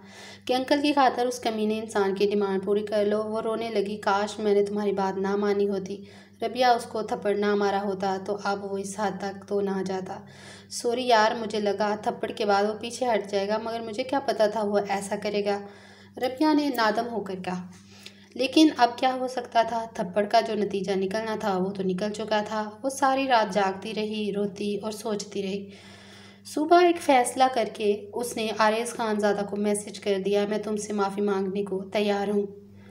कि अंकल की खातर उस कमीने इंसान की डिमांड पूरी कर लो। वो रोने लगी, काश मैंने तुम्हारी बात ना मानी होती, रबिया उसको थप्पड़ ना मारा होता तो अब वो इस हद तक तो ना जाता। सॉरी यार, मुझे लगा थप्पड़ के बाद वो पीछे हट जाएगा, मगर मुझे क्या पता था वो ऐसा करेगा, रबिया ने नादम होकर कहा। लेकिन अब क्या हो सकता था। थप्पड़ का जो नतीजा निकलना था वो तो निकल चुका था। वो सारी रात जागती रही, रोती और सोचती रही। सुबह एक फ़ैसला करके उसने आरेज़ खानज़ादा को मैसेज कर दिया, मैं तुमसे माफ़ी मांगने को तैयार हूँ।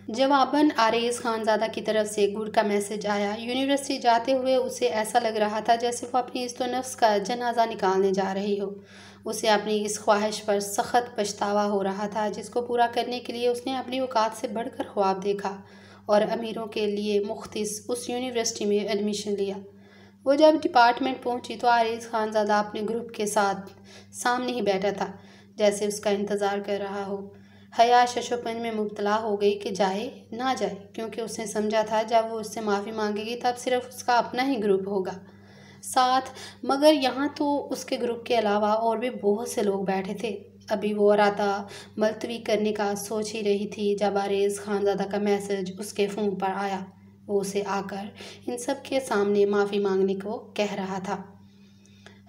जवाबन आरेज़ खानज़ादा की तरफ से गुड का मैसेज आया। यूनिवर्सिटी जाते हुए उसे ऐसा लग रहा था जैसे वो अपनी इज़्ज़त नफ्स का जनाजा निकालने जा रही हो। उसे अपनी इस ख्वाहिश पर सख्त पछतावा हो रहा था जिसको पूरा करने के लिए उसने अपनी औकात से बढ़कर ख्वाब देखा और अमीरों के लिए मुख्तिस उस यूनिवर्सिटी में एडमिशन लिया। वो जब डिपार्टमेंट पहुंची तो आरेज़ खानज़ादा अपने ग्रुप के साथ सामने ही बैठा था, जैसे उसका इंतज़ार कर रहा हो। हया शशोपंज में मुब्तला हो गई कि जाए ना जाए, क्योंकि उसने समझा था जब वो उससे माफ़ी मांगेगी तब सिर्फ उसका अपना ही ग्रुप होगा साथ। मगर यहाँ तो उसके ग्रुप के अलावा और भी बहुत से लोग बैठे थे। अभी वो राता मुलतवी करने का सोच ही रही थी जब आरेज़ खानज़ादा का मैसेज उसके फ़ोन पर आया। वो उसे आकर इन सब के सामने माफ़ी मांगने को कह रहा था।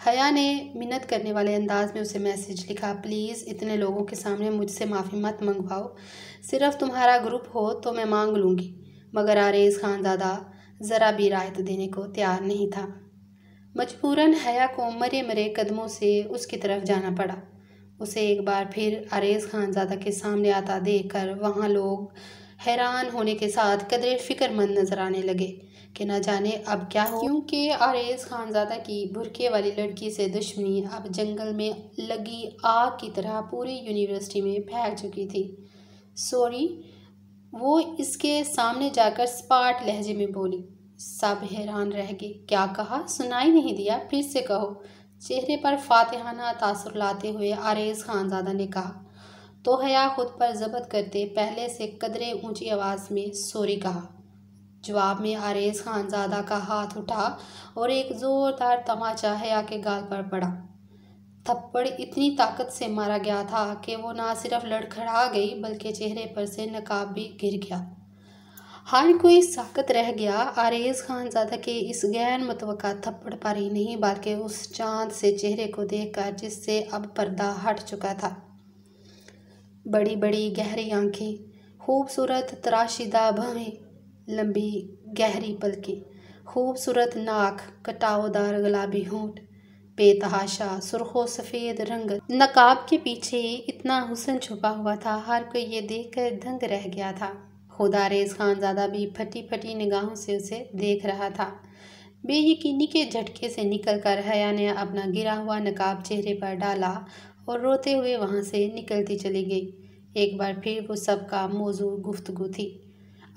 हया ने मिन्नत करने वाले अंदाज में उसे मैसेज लिखा, प्लीज़ इतने लोगों के सामने मुझसे माफ़ी मत मंगवाओ, सिर्फ तुम्हारा ग्रुप हो तो मैं मांग लूँगी। मगर आरेज़ खानज़ादा ज़रा भी रायत देने को तैयार नहीं था। मजबूरन हया को मरे मरे कदमों से उसकी तरफ जाना पड़ा। उसे एक बार फिर आरेज़ खानज़ादा के सामने आता देखकर वहाँ लोग हैरान होने के साथ कदरे फ़िक्रमंद नजर आने लगे कि न जाने अब क्या हो, क्योंकि आरेज़ खानज़ादा की बुरके वाली लड़की से दुश्मनी अब जंगल में लगी आग की तरह पूरी यूनिवर्सिटी में फैल चुकी थी। सॉरी, वो इसके सामने जाकर सपाट लहजे में बोली। सब हैरान रह गए। क्या कहा? सुनाई नहीं दिया, फिर से कहो, चेहरे पर फातिहाना तासुर लाते हुए आरेज़ खानज़ादा ने कहा। तो हया खुद पर जब्त करते पहले से कदरे ऊंची आवाज़ में सॉरी कहा। जवाब में आरेज खानजादा का हाथ उठा और एक ज़ोरदार तमाचा हया के गाल पर पड़ा। थप्पड़ इतनी ताकत से मारा गया था कि वो ना सिर्फ लड़खड़ा गई बल्कि चेहरे पर से नकाब भी गिर गया। हर कोई साकत रह गया, आरेज खानजादा के इस गैर मुतवक्का थप्पड़ पर ही नहीं बल्कि उस चांद से चेहरे को देखकर जिससे अब पर्दा हट चुका था। बड़ी बड़ी गहरी आंखें, खूबसूरत तराशीदा भवें, लंबी गहरी पलकें, खूबसूरत नाक, कटावदार गुलाबी होंठ, बेतहाशा सुर्खो सफ़ेद रंग। नकाब के पीछे इतना हुस्न छुपा हुआ था, हर कोई ये देखकर दंग रह गया था। खुद आरेज खानजादा भी फटी फटी निगाहों से उसे देख रहा था। बेयकीनी के झटके से निकलकर हया ने अपना गिरा हुआ नकाब चेहरे पर डाला और रोते हुए वहाँ से निकलती चली गई। एक बार फिर वो सबका मौजू गुफ्तगू थी।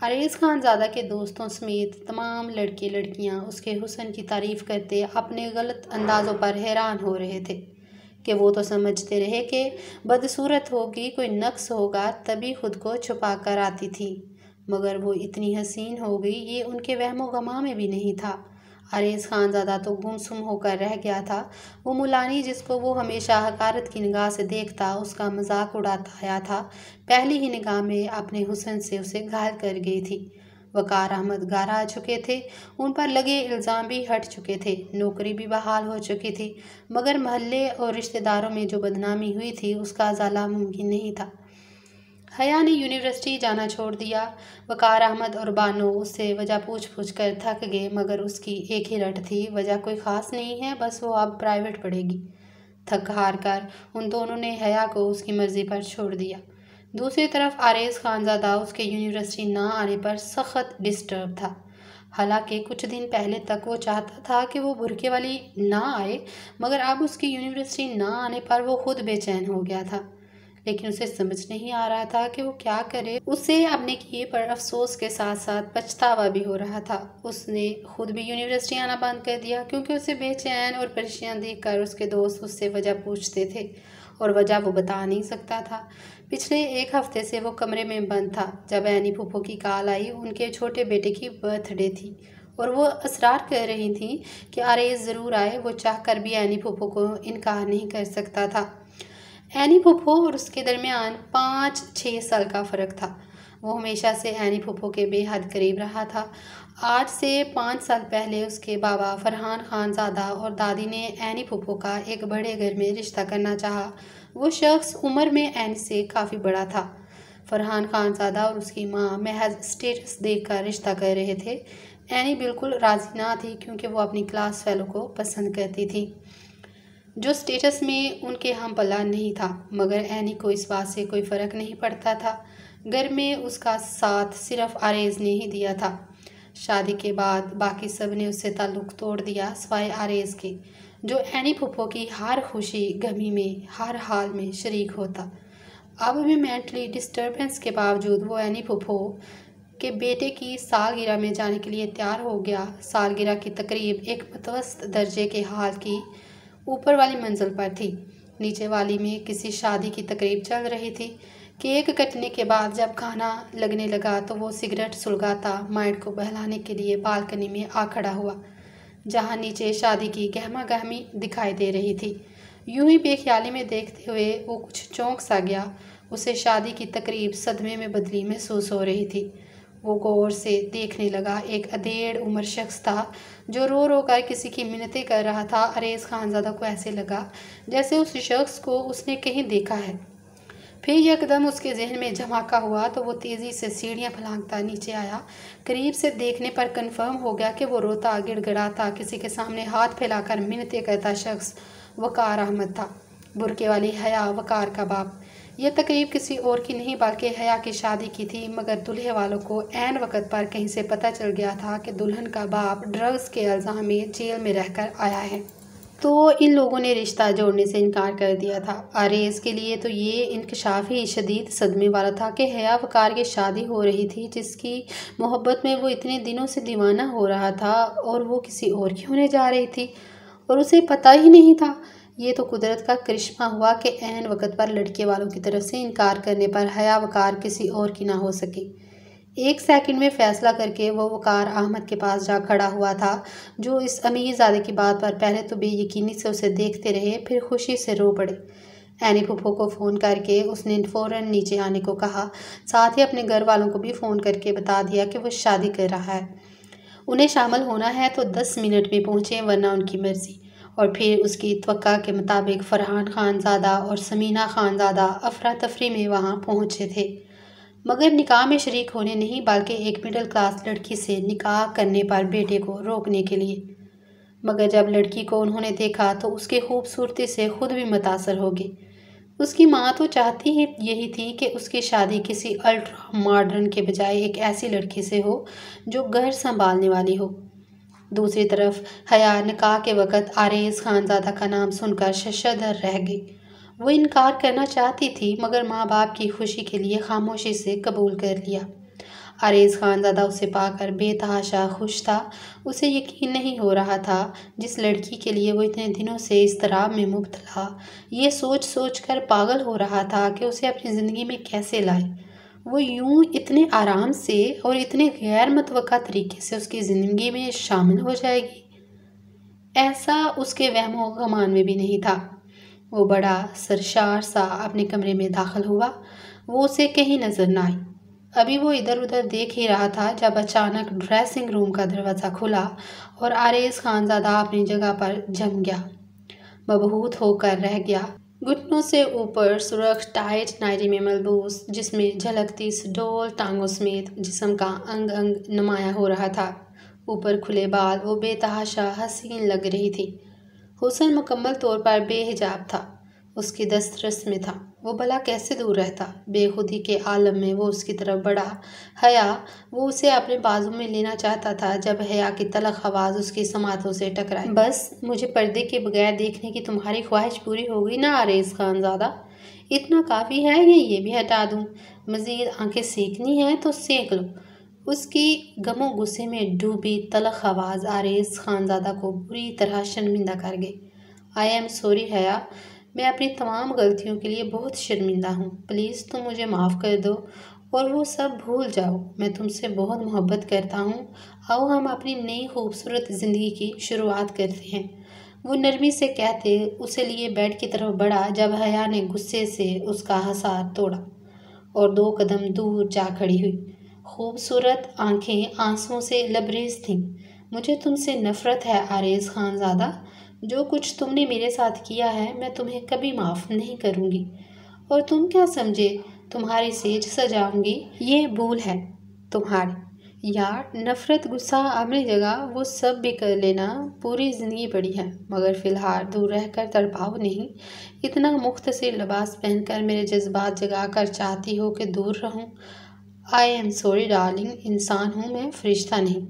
आरेज खानजादा के दोस्तों समेत तमाम लड़के लड़कियां उसके हुस्न की तारीफ़ करते अपने गलत अंदाज़ों पर हैरान हो रहे थे कि वो तो समझते रहे कि बदसूरत होगी, कोई नक्स होगा तभी खुद को छुपा कर आती थी, मगर वो इतनी हसीन हो गई ये उनके वहमो गमा में भी नहीं था। आरेज खानजादा तो गुमसुम होकर रह गया था। वो मुलानी जिसको वो हमेशा हकारत की निगाह से देखता, उसका मजाक उड़ाता आया था, पहली ही निगाह में अपने हुस्न से उसे घायल कर गई थी। वकार अहमद घर आ चुके थे, उन पर लगे इल्ज़ाम भी हट चुके थे, नौकरी भी बहाल हो चुकी थी, मगर महल्ले और रिश्तेदारों में जो बदनामी हुई थी उसका अज़ाला मुमकिन नहीं था। हया ने यूनिवर्सिटी जाना छोड़ दिया। वकार अहमद और बानो उससे वजह पूछ पूछ कर थक गए, मगर उसकी एक ही रट थी, वजह कोई ख़ास नहीं है, बस वो अब प्राइवेट पढ़ेगी। थक हार कर उन दोनों ने हया को उसकी मर्ज़ी पर छोड़ दिया। दूसरी तरफ आरेज खानजादा उसके यूनिवर्सिटी ना आने पर सख्त डिस्टर्ब था। हालांकि कुछ दिन पहले तक वो चाहता था कि वो बुरके वाली ना आए, मगर अब उसकी यूनिवर्सिटी ना आने पर वो खुद बेचैन हो गया था। लेकिन उसे समझ नहीं आ रहा था कि वो क्या करे। उसे अपने किए पर अफसोस के साथ साथ पछतावा भी हो रहा था। उसने खुद भी यूनिवर्सिटी आना बंद कर दिया क्योंकि उसे बेचैन और परेशान देखकर उसके दोस्त उससे वजह पूछते थे और वजह वो बता नहीं सकता था। पिछले एक हफ्ते से वो कमरे में बंद था। जब एनी फूफो की कॉल आई, उनके छोटे बेटे की बर्थडे थी और वो असरार कर रही थी कि आरेज ज़रूर आए। वो चाह कर भी एनी फूफो को इनकार नहीं कर सकता था। एनी फूफो और उसके दरमियान 5-6 साल का फ़र्क था। वो हमेशा से एनी फूफो के बेहद करीब रहा था। आज से 5 साल पहले उसके बाबा फरहान खानजादा और दादी ने एनी फूफो का एक बड़े घर में रिश्ता करना चाहा। वो शख्स उम्र में एनी से काफ़ी बड़ा था। फरहान खानजादा और उसकी माँ महज स्टेटस देखकर रिश्ता कर रहे थे। एनी बिल्कुल राज़ी ना थी क्योंकि वो अपनी क्लास फेलो को पसंद करती थी जो स्टेटस में उनके हम पल्ला नहीं था, मगर एनी को इस बात से कोई फ़र्क नहीं पड़ता था। घर में उसका साथ सिर्फ आरेज ने ही दिया था। शादी के बाद बाकी सब ने उससे ताल्लुक़ तोड़ दिया सिवाय आरेज के, जो एनी फूफो की हर खुशी गमी में हर हाल में शरीक होता। अब भी मेंटली डिस्टर्बेंस के बावजूद वो एनी फूफो के बेटे की सालगिरह में जाने के लिए तैयार हो गया। सालगिरह की तकरीब एक मतवस्त दर्जे के हाल की ऊपर वाली मंजिल पर थी। नीचे वाली में किसी शादी की तकरीब चल रही थी। केक कटने के बाद जब खाना लगने लगा तो वो सिगरेट सुलगाता माइंड को बहलाने के लिए बालकनी में आ खड़ा हुआ, जहाँ नीचे शादी की गहमा गहमी दिखाई दे रही थी। यूं ही बेख्याली में देखते हुए वो कुछ चौंक सा गया। उसे शादी की तकरीब सदमे में बदली महसूस हो रही थी। वो गौर से देखने लगा। एक अधेड़ उम्र शख्स था जो रो रो कर किसी की मिन्नतें कर रहा था। आरेज खानजादा को ऐसे लगा जैसे उस शख्स को उसने कहीं देखा है। फिर यकदम उसके जहन में धमाका हुआ तो वो तेज़ी से सीढ़ियाँ फलांगता नीचे आया। करीब से देखने पर कंफर्म हो गया कि वो रोता गिड़गिड़ाता किसी के सामने हाथ फैलाकर मिन्नतें करता शख्स वकार अहमद था, बुरके वाली हया वकार का बाप। यह तकरीब किसी और की नहीं बल्कि हया की शादी की थी, मगर दूल्हे वालों को ऐन वक्त पर कहीं से पता चल गया था कि दुल्हन का बाप ड्रग्स के इल्ज़ाम में जेल में रहकर आया है, तो इन लोगों ने रिश्ता जोड़ने से इनकार कर दिया था। आरेज के लिए तो ये इंकशाफ ही शदीद सदमे वाला था कि हया वकार की शादी हो रही थी, जिसकी मोहब्बत में वो इतने दिनों से दीवाना हो रहा था और वो किसी और की होने जा रही थी और उसे पता ही नहीं था। ये तो कुदरत का करिश्मा हुआ कि ऐन वक़्त पर लड़के वालों की तरफ से इनकार करने पर हया वकार किसी और की ना हो सकी। 1 सेकंड में फ़ैसला करके वो वकार अहमद के पास जा खड़ा हुआ था, जो इस अमीरज़ादे की बात पर पहले तो बेयकीनी से उसे देखते रहे, फिर खुशी से रो पड़े। एनी फूफो को फ़ोन करके उसने फ़ौरन नीचे आने को कहा, साथ ही अपने घर वालों को भी फ़ोन करके बता दिया कि वो शादी कर रहा है। उन्हें शामिल होना है तो 10 मिनट में पहुँचें, वरना उनकी मर्ज़ी। और फिर उसकी तवक्का के मुताबिक फ़रहान खानज़ादा और समीना खानज़ादा अफरा तफरी में वहाँ पहुँचे थे, मगर निकाह में शरीक होने नहीं, बल्कि एक मिडिल क्लास लड़की से निकाह करने पर बेटे को रोकने के लिए। मगर जब लड़की को उन्होंने देखा तो उसकी खूबसूरती से खुद भी मुतासर हो गई। उसकी माँ तो चाहती ही यही थी कि उसकी शादी किसी अल्ट्रा मॉडर्न के बजाय एक ऐसी लड़की से हो जो घर संभालने वाली हो। दूसरी तरफ हया निकाह के वक़्त आरेज़ खानज़ादा का नाम सुनकर शशदर रह गई। वो इनकार करना चाहती थी, मगर माँ बाप की खुशी के लिए खामोशी से कबूल कर लिया। आरेज़ खानज़ादा उसे पाकर बेतहाशा खुश था। उसे यकीन नहीं हो रहा था जिस लड़की के लिए वो इतने दिनों से इज़्तिराब में मुब्तला, ये सोच सोच कर पागल हो रहा था कि उसे अपनी ज़िंदगी में कैसे लाए। वो यूं इतने आराम से और इतने गैर मुतवक्का तरीके से उसकी ज़िंदगी में शामिल हो जाएगी, ऐसा उसके वहमो गुमान में भी नहीं था। वो बड़ा सरशार सा अपने कमरे में दाखिल हुआ। वो उसे कहीं नजर न आई। अभी वो इधर उधर देख ही रहा था जब अचानक ड्रेसिंग रूम का दरवाज़ा खुला और आरेज़ खानज़ादा अपनी जगह पर जम गया, मबहूत होकर रह गया। घुटनों से ऊपर सुर्ख टाइट नायरी में मलबूस, जिसमें झलकती सुडोल टांगों समेत जिस्म का अंग अंग नुमाया हो रहा था। ऊपर खुले बाल, वो बेतहाशा हसीन लग रही थी। हुस्न मुकम्मल तौर पर बेहिजाब था, उसकी दस्तरस में था। वो भला कैसे दूर रहता। बेखुदी के आलम में वो उसकी तरफ बढ़ा। हया, वो उसे अपने बाजू में लेना चाहता था जब हया की तलख आवाज़ उसकी समातों से टकराई। बस मुझे पर्दे के बगैर देखने की तुम्हारी ख्वाहिश पूरी हो गई ना आरेज़ खानज़ादा? इतना काफ़ी है या ये भी हटा दूँ? मज़ीद आंखें सेकनी हैं तो सेक लो। उसकी गमो गुस्से में डूबी तलख आवाज़ आरेज़ खानज़ादा को बुरी तरह शर्मिंदा कर गई। आई एम सॉरी हया, मैं अपनी तमाम गलतियों के लिए बहुत शर्मिंदा हूँ। प्लीज़ तुम मुझे माफ़ कर दो और वो सब भूल जाओ। मैं तुमसे बहुत मोहब्बत करता हूँ। आओ हम अपनी नई खूबसूरत ज़िंदगी की शुरुआत करते हैं। वो नरमी से कहते उसे लिए बेड की तरफ बढ़ा जब हया ने गुस्से से उसका हसार तोड़ा और 2 कदम दूर जा खड़ी हुई। खूबसूरत आंखें आंसुओं से लबरेज थीं। मुझे तुमसे नफ़रत है आरेज़ खानज़ादा। जो कुछ तुमने मेरे साथ किया है मैं तुम्हें कभी माफ़ नहीं करूँगी। और तुम क्या समझे तुम्हारी सेज सजाऊंगी? ये भूल है तुम्हारी। यार, नफ़रत गुस्सा अपनी जगह, वो सब भी कर लेना, पूरी ज़िंदगी पड़ी है, मगर फ़िलहाल दूर रहकर तड़पाओ नहीं। इतना मुख्तसर लिबास पहनकर मेरे जज्बात जगाकर चाहती हो कि दूर रहूं? आई एम सॉरी डार्लिंग, इंसान हूँ मैं, फरिश्ता नहीं।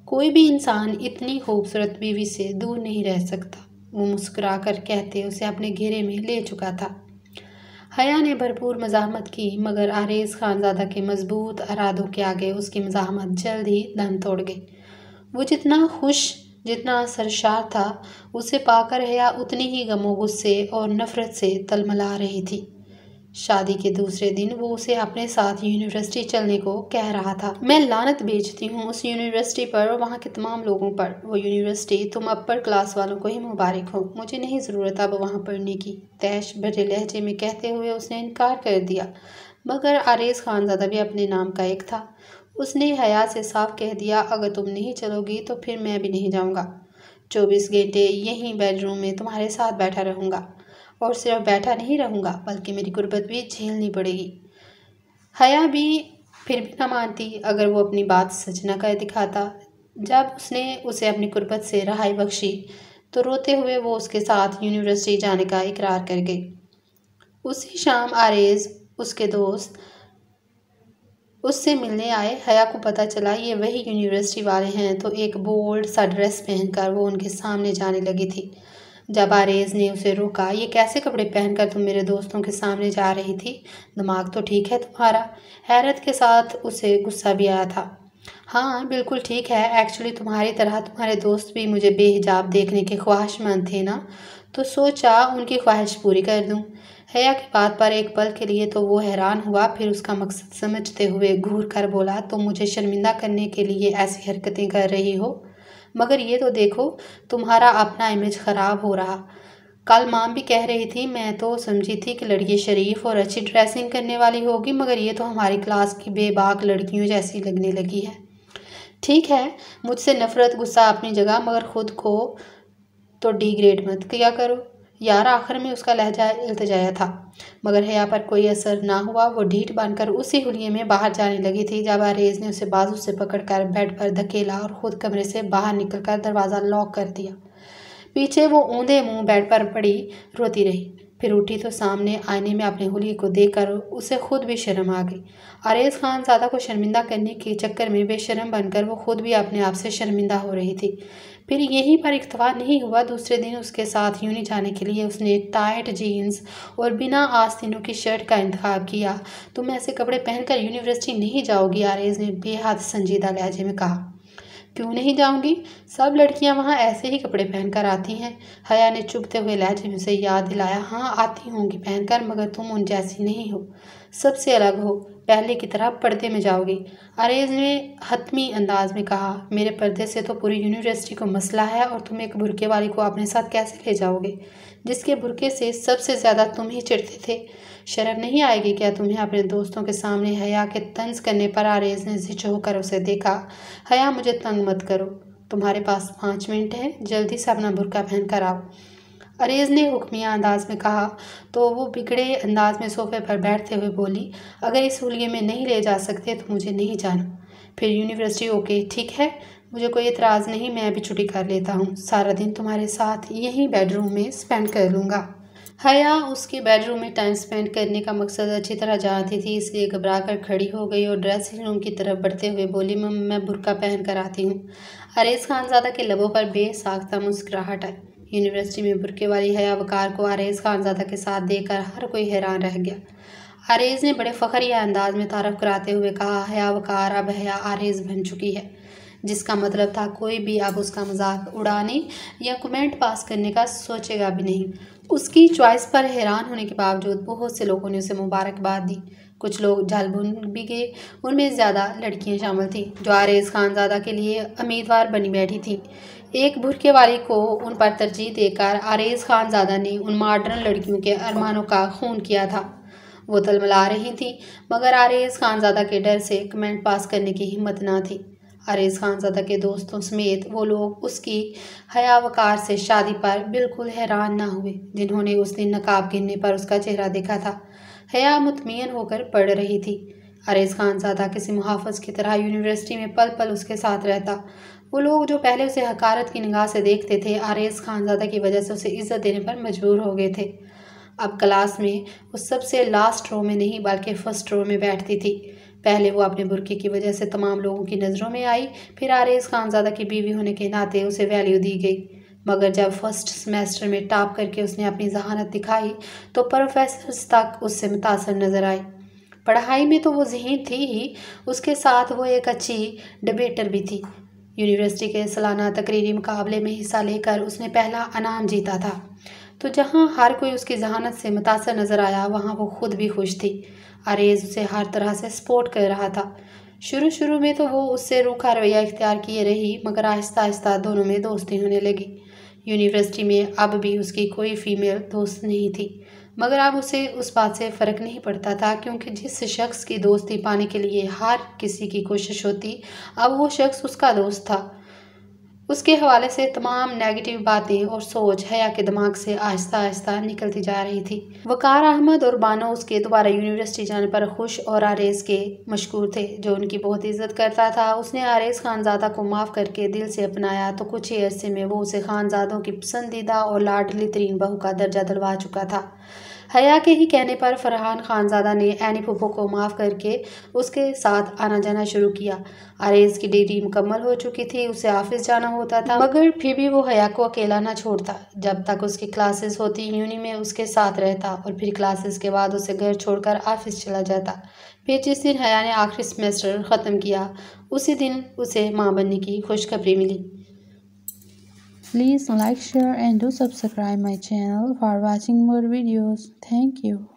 कोई भी इंसान इतनी खूबसूरत बीवी से दूर नहीं रह सकता। वो मुस्कुराकर कहते उसे अपने घेरे में ले चुका था। हया ने भरपूर मज़ाहमत की, मगर आरेज़ खानज़ादा के मजबूत इरादों के आगे उसकी मज़ाहमत जल्द ही दम तोड़ गई। वो जितना खुश, जितना सरशार था, उसे पाकर हया उतनी ही गमो गुस्से और नफ़रत से तलमला रही थी। शादी के दूसरे दिन वो उसे अपने साथ यूनिवर्सिटी चलने को कह रहा था। मैं लानत भेजती हूँ उस यूनिवर्सिटी पर और वहाँ के तमाम लोगों पर। वो यूनिवर्सिटी तुम अपर क्लास वालों को ही मुबारक हो, मुझे नहीं ज़रूरत अब वहाँ पढ़ने की, तैश भरे लहजे में कहते हुए उसने इनकार कर दिया। मगर आरेज़ खानज़ादा भी अपने नाम का एक था। उसने हया से साफ कह दिया, अगर तुम नहीं चलोगी तो फिर मैं भी नहीं जाऊँगा। 24 घंटे यहीं बेडरूम में तुम्हारे साथ बैठा रहूँगा, और सिर्फ बैठा नहीं रहूँगा बल्कि मेरी गुर्बत भी झेलनी पड़ेगी। हया भी फिर भी न मानती। अगर वो अपनी बात सच न कर दिखाता। जब उसने उसे अपनी गुर्बत से रहाई बख्शी तो रोते हुए वो उसके साथ यूनिवर्सिटी जाने का इकरार कर गई। उसी शाम आरेज़ उसके दोस्त उससे मिलने आए। हया को पता चला ये वही यूनिवर्सिटी वाले हैं, तो एक बोल्ड सा ड्रेस पहनकर वो उनके सामने जाने लगी थी। जब आरेज़ ने उसे रोका, ये कैसे कपड़े पहनकर तुम मेरे दोस्तों के सामने जा रही थी? दिमाग तो ठीक है तुम्हारा? हैरत के साथ उसे गुस्सा भी आया था। हाँ बिल्कुल ठीक है। एक्चुअली तुम्हारी तरह तुम्हारे दोस्त भी मुझे बेहिजाब देखने के ख्वाहिशमंद थे ना, तो सोचा उनकी ख्वाहिश पूरी कर दूं। हया की बात पर एक पल के लिए तो वो हैरान हुआ, फिर उसका मकसद समझते हुए घूर कर बोला, तुम मुझे शर्मिंदा करने के लिए ऐसी हरकतें कर रही हो, मगर ये तो देखो तुम्हारा अपना इमेज खराब हो रहा। कल माम भी कह रही थी, मैं तो समझी थी कि लड़की शरीफ और अच्छी ड्रेसिंग करने वाली होगी, मगर ये तो हमारी क्लास की बेबाक लड़कियों जैसी लगने लगी है। ठीक है, मुझसे नफरत गुस्सा अपनी जगह, मगर खुद को तो डिग्रेड मत किया करो यार। आखिर में उसका लहजा इल्तिजाया था, मगर हया पर कोई असर ना हुआ। वो ढीठ बनकर उसी हुलिये में बाहर जाने लगी थी जब आरेज ने उसे बाजू से पकड़कर बेड पर धकेला और खुद कमरे से बाहर निकलकर दरवाज़ा लॉक कर दिया। पीछे वो औंधे मुंह बेड पर पड़ी रोती रही। फिर उठी तो सामने आईने में अपने हुलिये को देखकर उसे खुद भी शर्म आ गई। आरेज खानज़ादा को शर्मिंदा करने के चक्कर में बेशर्म बनकर वो खुद भी अपने आप से शर्मिंदा हो रही थी। फिर यहीं पर इख्तवा नहीं हुआ, दूसरे दिन उसके साथ यूनी जाने के लिए उसने टाइट जीन्स और बिना आस्तीनों की शर्ट का इंतखाब किया। तुम ऐसे कपड़े पहनकर यूनिवर्सिटी नहीं जाओगी, आरेज ने बेहद संजीदा लहजे में कहा। क्यों नहीं जाऊंगी, सब लड़कियां वहाँ ऐसे ही कपड़े पहनकर आती हैं। हया ने चुभते हुए लहजे में उसे याद दिलाया। हाँ आती होंगी पहनकर, मगर तुम उन जैसी नहीं हो, सबसे अलग हो, पहले की तरह पर्दे में जाओगी। अरेज ने हतमी अंदाज में कहा, मेरे पर्दे से तो पूरी यूनिवर्सिटी को मसला है और तुम एक बुरके वाली को अपने साथ कैसे ले जाओगे, जिसके बुरके से सबसे ज़्यादा तुम ही चिढ़ते थे। शर्म नहीं आएगी क्या तुम्हें अपने दोस्तों के सामने? हया के तंज करने पर आरेज ने झिझक होकर उसे देखा। हया मुझे तंग मत करो, तुम्हारे पास 5 मिनट हैं, जल्दी से अपना बुर्का पहन कर आओ, अरेज ने हुक्मिया अंदाज में कहा। तो वो बिगड़े अंदाज में सोफे पर बैठते हुए बोली, अगर इस हुलिये में नहीं ले जा सकते तो मुझे नहीं जाना। फिर यूनिवर्सिटी ओके, ठीक है, मुझे कोई एतराज़ नहीं, मैं भी छुट्टी कर लेता हूँ, सारा दिन तुम्हारे साथ यहीं बेडरूम में स्पेंड कर लूँगा। हया उसके बेडरूम में टाइम स्पेंड करने का मकसद अच्छी तरह जानती थी, इसलिए घबरा कर खड़ी हो गई और ड्रेसिंग रूम की तरफ बढ़ते हुए बोली, मैं बुर्का पहन कर आती हूँ। अरेज खानज़ादा के लबों पर बेसाख्ता मुस्कुराहट आई। यूनिवर्सिटी में बुर्के वाली हया वकार को अरेज खानज़ादा के साथ देखकर हर कोई हैरान रह गया। अरेज ने बड़े फ़खरिया अंदाज में तारफ़ कराते हुए कहा, हया वकार अब हया आरेज बन चुकी है, जिसका मतलब था कोई भी अब उसका मजाक उड़ाने या कमेंट पास करने का सोचेगा भी नहीं। उसकी चॉइस पर हैरान होने के बावजूद बहुत से लोगों ने उसे मुबारकबाद दी। कुछ लोग जल भुन भी गए, उनमें ज़्यादा लड़कियां शामिल थीं जो आरेज खानज़ादा के लिए उम्मीदवार बनी बैठी थीं। एक बुरके वाली को उन पर तरजीह देकर आरेज खानज़ादा ने उन मॉडर्न लड़कियों के अरमानों का खून किया था। वो तलमला रही थी, मगर आरेज खानज़ादा के डर से कमेंट पास करने की हिम्मत ना थी। आरेज खानज़ादा के दोस्तों समेत वो लोग उसकी हया वकार से शादी पर बिल्कुल हैरान ना हुए जिन्होंने उस दिन नकाब गिरने पर उसका चेहरा देखा था। हया मुतमईन होकर पढ़ रही थी। आरेज खानज़ादा किसी मुहाफ़िज़ की तरह यूनिवर्सिटी में पल पल उसके साथ रहता। वो लोग जो पहले उसे हकारत की निगाह से देखते थे, आरेज खानज़ादा की वजह से उसे इज्जत देने पर मजबूर हो गए थे। अब क्लास में वो सबसे लास्ट रो में नहीं बल्कि फर्स्ट रो में बैठती थी। पहले वो अपने बुर्के की वजह से तमाम लोगों की नज़रों में आई, फिर आरेज खानज़ादा की बीवी होने के नाते उसे वैल्यू दी गई। मगर जब फर्स्ट सेमेस्टर में टॉप करके उसने अपनी जहानत दिखाई तो प्रोफेसर्स तक उससे मुतासर नज़र आए। पढ़ाई में तो वो ज़हीन थी ही, उसके साथ वो एक अच्छी डिबेटर भी थी। यूनिवर्सिटी के सालाना तकरीरी मुकाबले में हिस्सा लेकर उसने पहला इनाम जीता था। तो जहाँ हर कोई उसकी जहानत से मुतासर नज़र आया, वहाँ वो खुद भी खुश थी। अरेज उसे हर तरह से सपोर्ट कर रहा था। शुरू में तो वो उससे रूखा रवैया इख्तियार किए रही, मगर आहिस्ता आहिस्ता दोनों में दोस्ती होने लगी। यूनिवर्सिटी में अब भी उसकी कोई फीमेल दोस्त नहीं थी, मगर अब उसे उस बात से फ़र्क नहीं पड़ता था, क्योंकि जिस शख्स की दोस्ती पाने के लिए हर किसी की कोशिश होती, अब वो शख्स उसका दोस्त था। उसके हवाले से तमाम नेगेटिव बातें और सोच हया के दिमाग से आहिस्ता आहिस्ता निकलती जा रही थी। वकार अहमद और बानो उसके दोबारा यूनिवर्सिटी जाने पर खुश और आरेज के मशकूर थे, जो उनकी बहुत इज्जत करता था। उसने आरेज खानज़ादा को माफ़ करके दिल से अपनाया तो कुछ ही अरसे में वो उसे खानज़ादों की पसंदीदा और लाडली तरीन बहू का दर्जा दिलवा चुका था। हया के ही कहने पर फरहान खानज़ादा ने एनी फूफो को माफ़ करके उसके साथ आना जाना शुरू किया। आरेज की डिग्री मुकम्मल हो चुकी थी, उसे ऑफिस जाना होता था, मगर फिर भी वो हया को अकेला ना छोड़ता। जब तक उसकी क्लासेस होती यूनी में उसके साथ रहता और फिर क्लासेस के बाद उसे घर छोड़कर ऑफिस चला जाता। फिर जिस दिन हया ने आखिरी सेमेस्टर ख़त्म किया, उसी दिन उसे माँ बनने की खुशखबरी मिली। Please like, share and do subscribe my channel for watching more videos. Thank you.